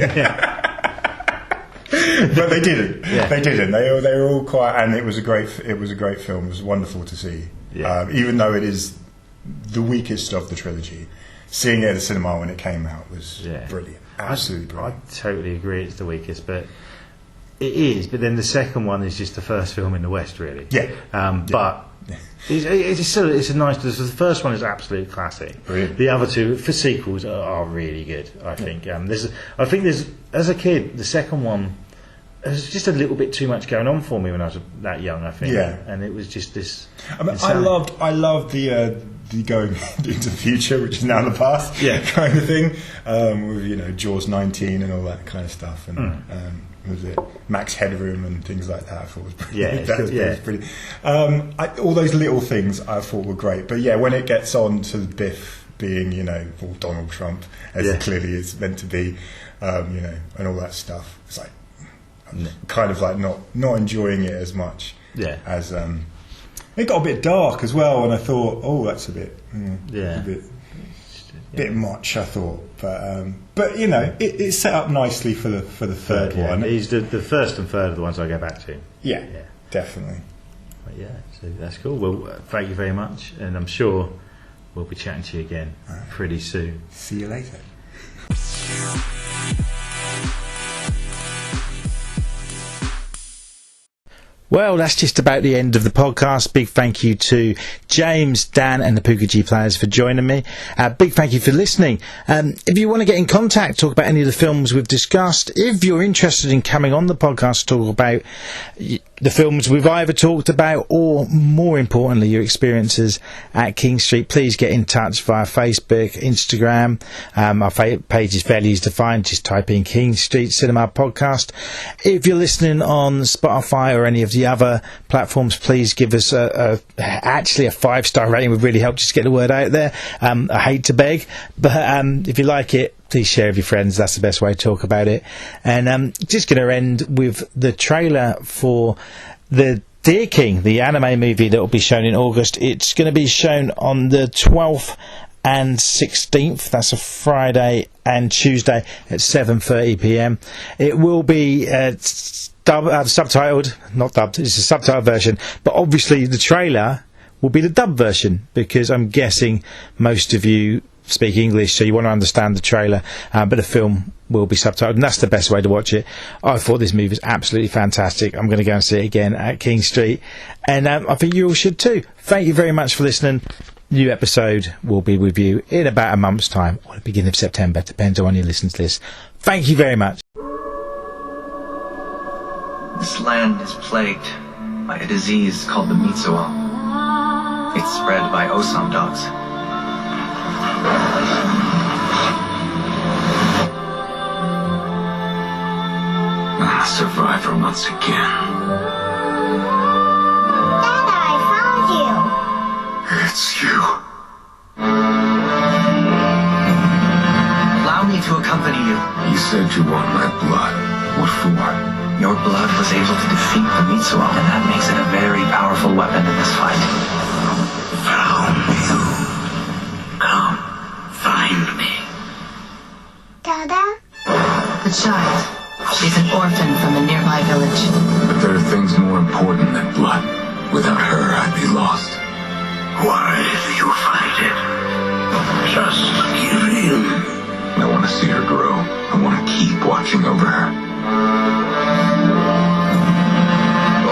But they didn't. Yeah. They didn't. They were all quiet, and it was a great film. It was wonderful to see. Yeah. Even though it is the weakest of the trilogy, seeing it at the cinema when it came out was brilliant. Absolutely brilliant. I totally agree. It's the weakest, but. It is, but then the second one is just the first film in the West, really. Yeah. But it's a nice. The first one is absolute classic. Brilliant. The other two for sequels are really good. I think. There's as a kid, the second one. There's just a little bit too much going on for me when I was that young. I think. Yeah. And it was just this. I mean, I loved the going into the future, which is now the past, kind of thing. With Jaws 19 and all that kind of stuff, and was it Max Headroom and things like that? I thought was brilliant. Yeah, was brilliant. All those little things I thought were great, but when it gets on to Biff being all Donald Trump as clearly is meant to be, and all that stuff, it's like kind of like not enjoying it as much as it got a bit dark as well, and I thought, oh, that's a bit bit much, I thought, but it's set up nicely for the third one. He's the first and third are the ones I go back to. Yeah, definitely. But so that's cool. Well, thank you very much, and I'm sure we'll be chatting to you again pretty soon. See you later. Well, that's just about the end of the podcast. Big thank you to James, Dan and the Pookajee Players for joining me. Big thank you for listening. If you want to get in contact, talk about any of the films we've discussed, if you're interested in coming on the podcast to talk about the films we've either talked about or, more importantly, your experiences at King Street, please get in touch via Facebook, Instagram. Our page is fairly easy to find. Just type in King Street Cinema Podcast. If you're listening on Spotify or any of the other platforms, please give us actually a 5-star rating. Would really help just get the word out there. I hate to beg, but if you like it, please share with your friends. That's the best way to talk about it. And just going to end with the trailer for the Deer King, the anime movie that will be shown in August. It's going to be shown on the 12th and 16th. That's a Friday and Tuesday at 7:30 p.m. It will be subtitled, not dubbed. It's a subtitled version, but obviously the trailer will be the dubbed version because I'm guessing most of you speak English, so you want to understand the trailer, but the film will be subtitled, and that's the best way to watch it. I thought this movie was absolutely fantastic. I'm going to go and see it again at King Street, and I think you all should too. Thank you very much for listening. New episode will be with you in about a month's time, or the beginning of September, depends on when you listen to this. Thank you very much. This land is plagued by a disease called the Mitsuo. It's spread by Osam dogs. I'm a survivor once again. Dada, I found you. It's you. Allow me to accompany you. You said you want my blood. What for? Your blood was able to defeat the Mitsuo, and that makes it a very powerful weapon in this fight. Found you. Come, find me. Dada? The child. She's an orphan from a nearby village. But there are things more important than blood. Without her, I'd be lost. Why do you fight it? Just give in. I want to see her grow. I want to keep watching over her.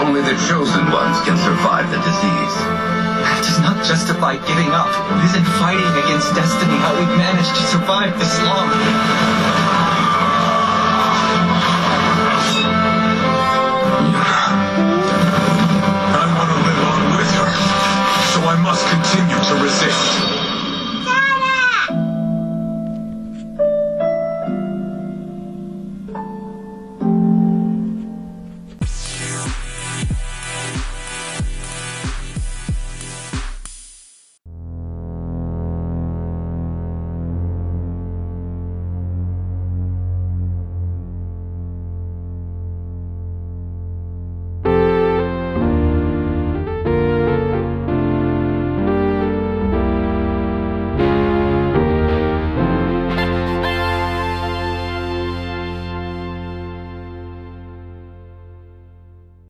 Only the chosen ones can survive the disease. That does not justify giving up. It isn't fighting against destiny how we've managed to survive this long.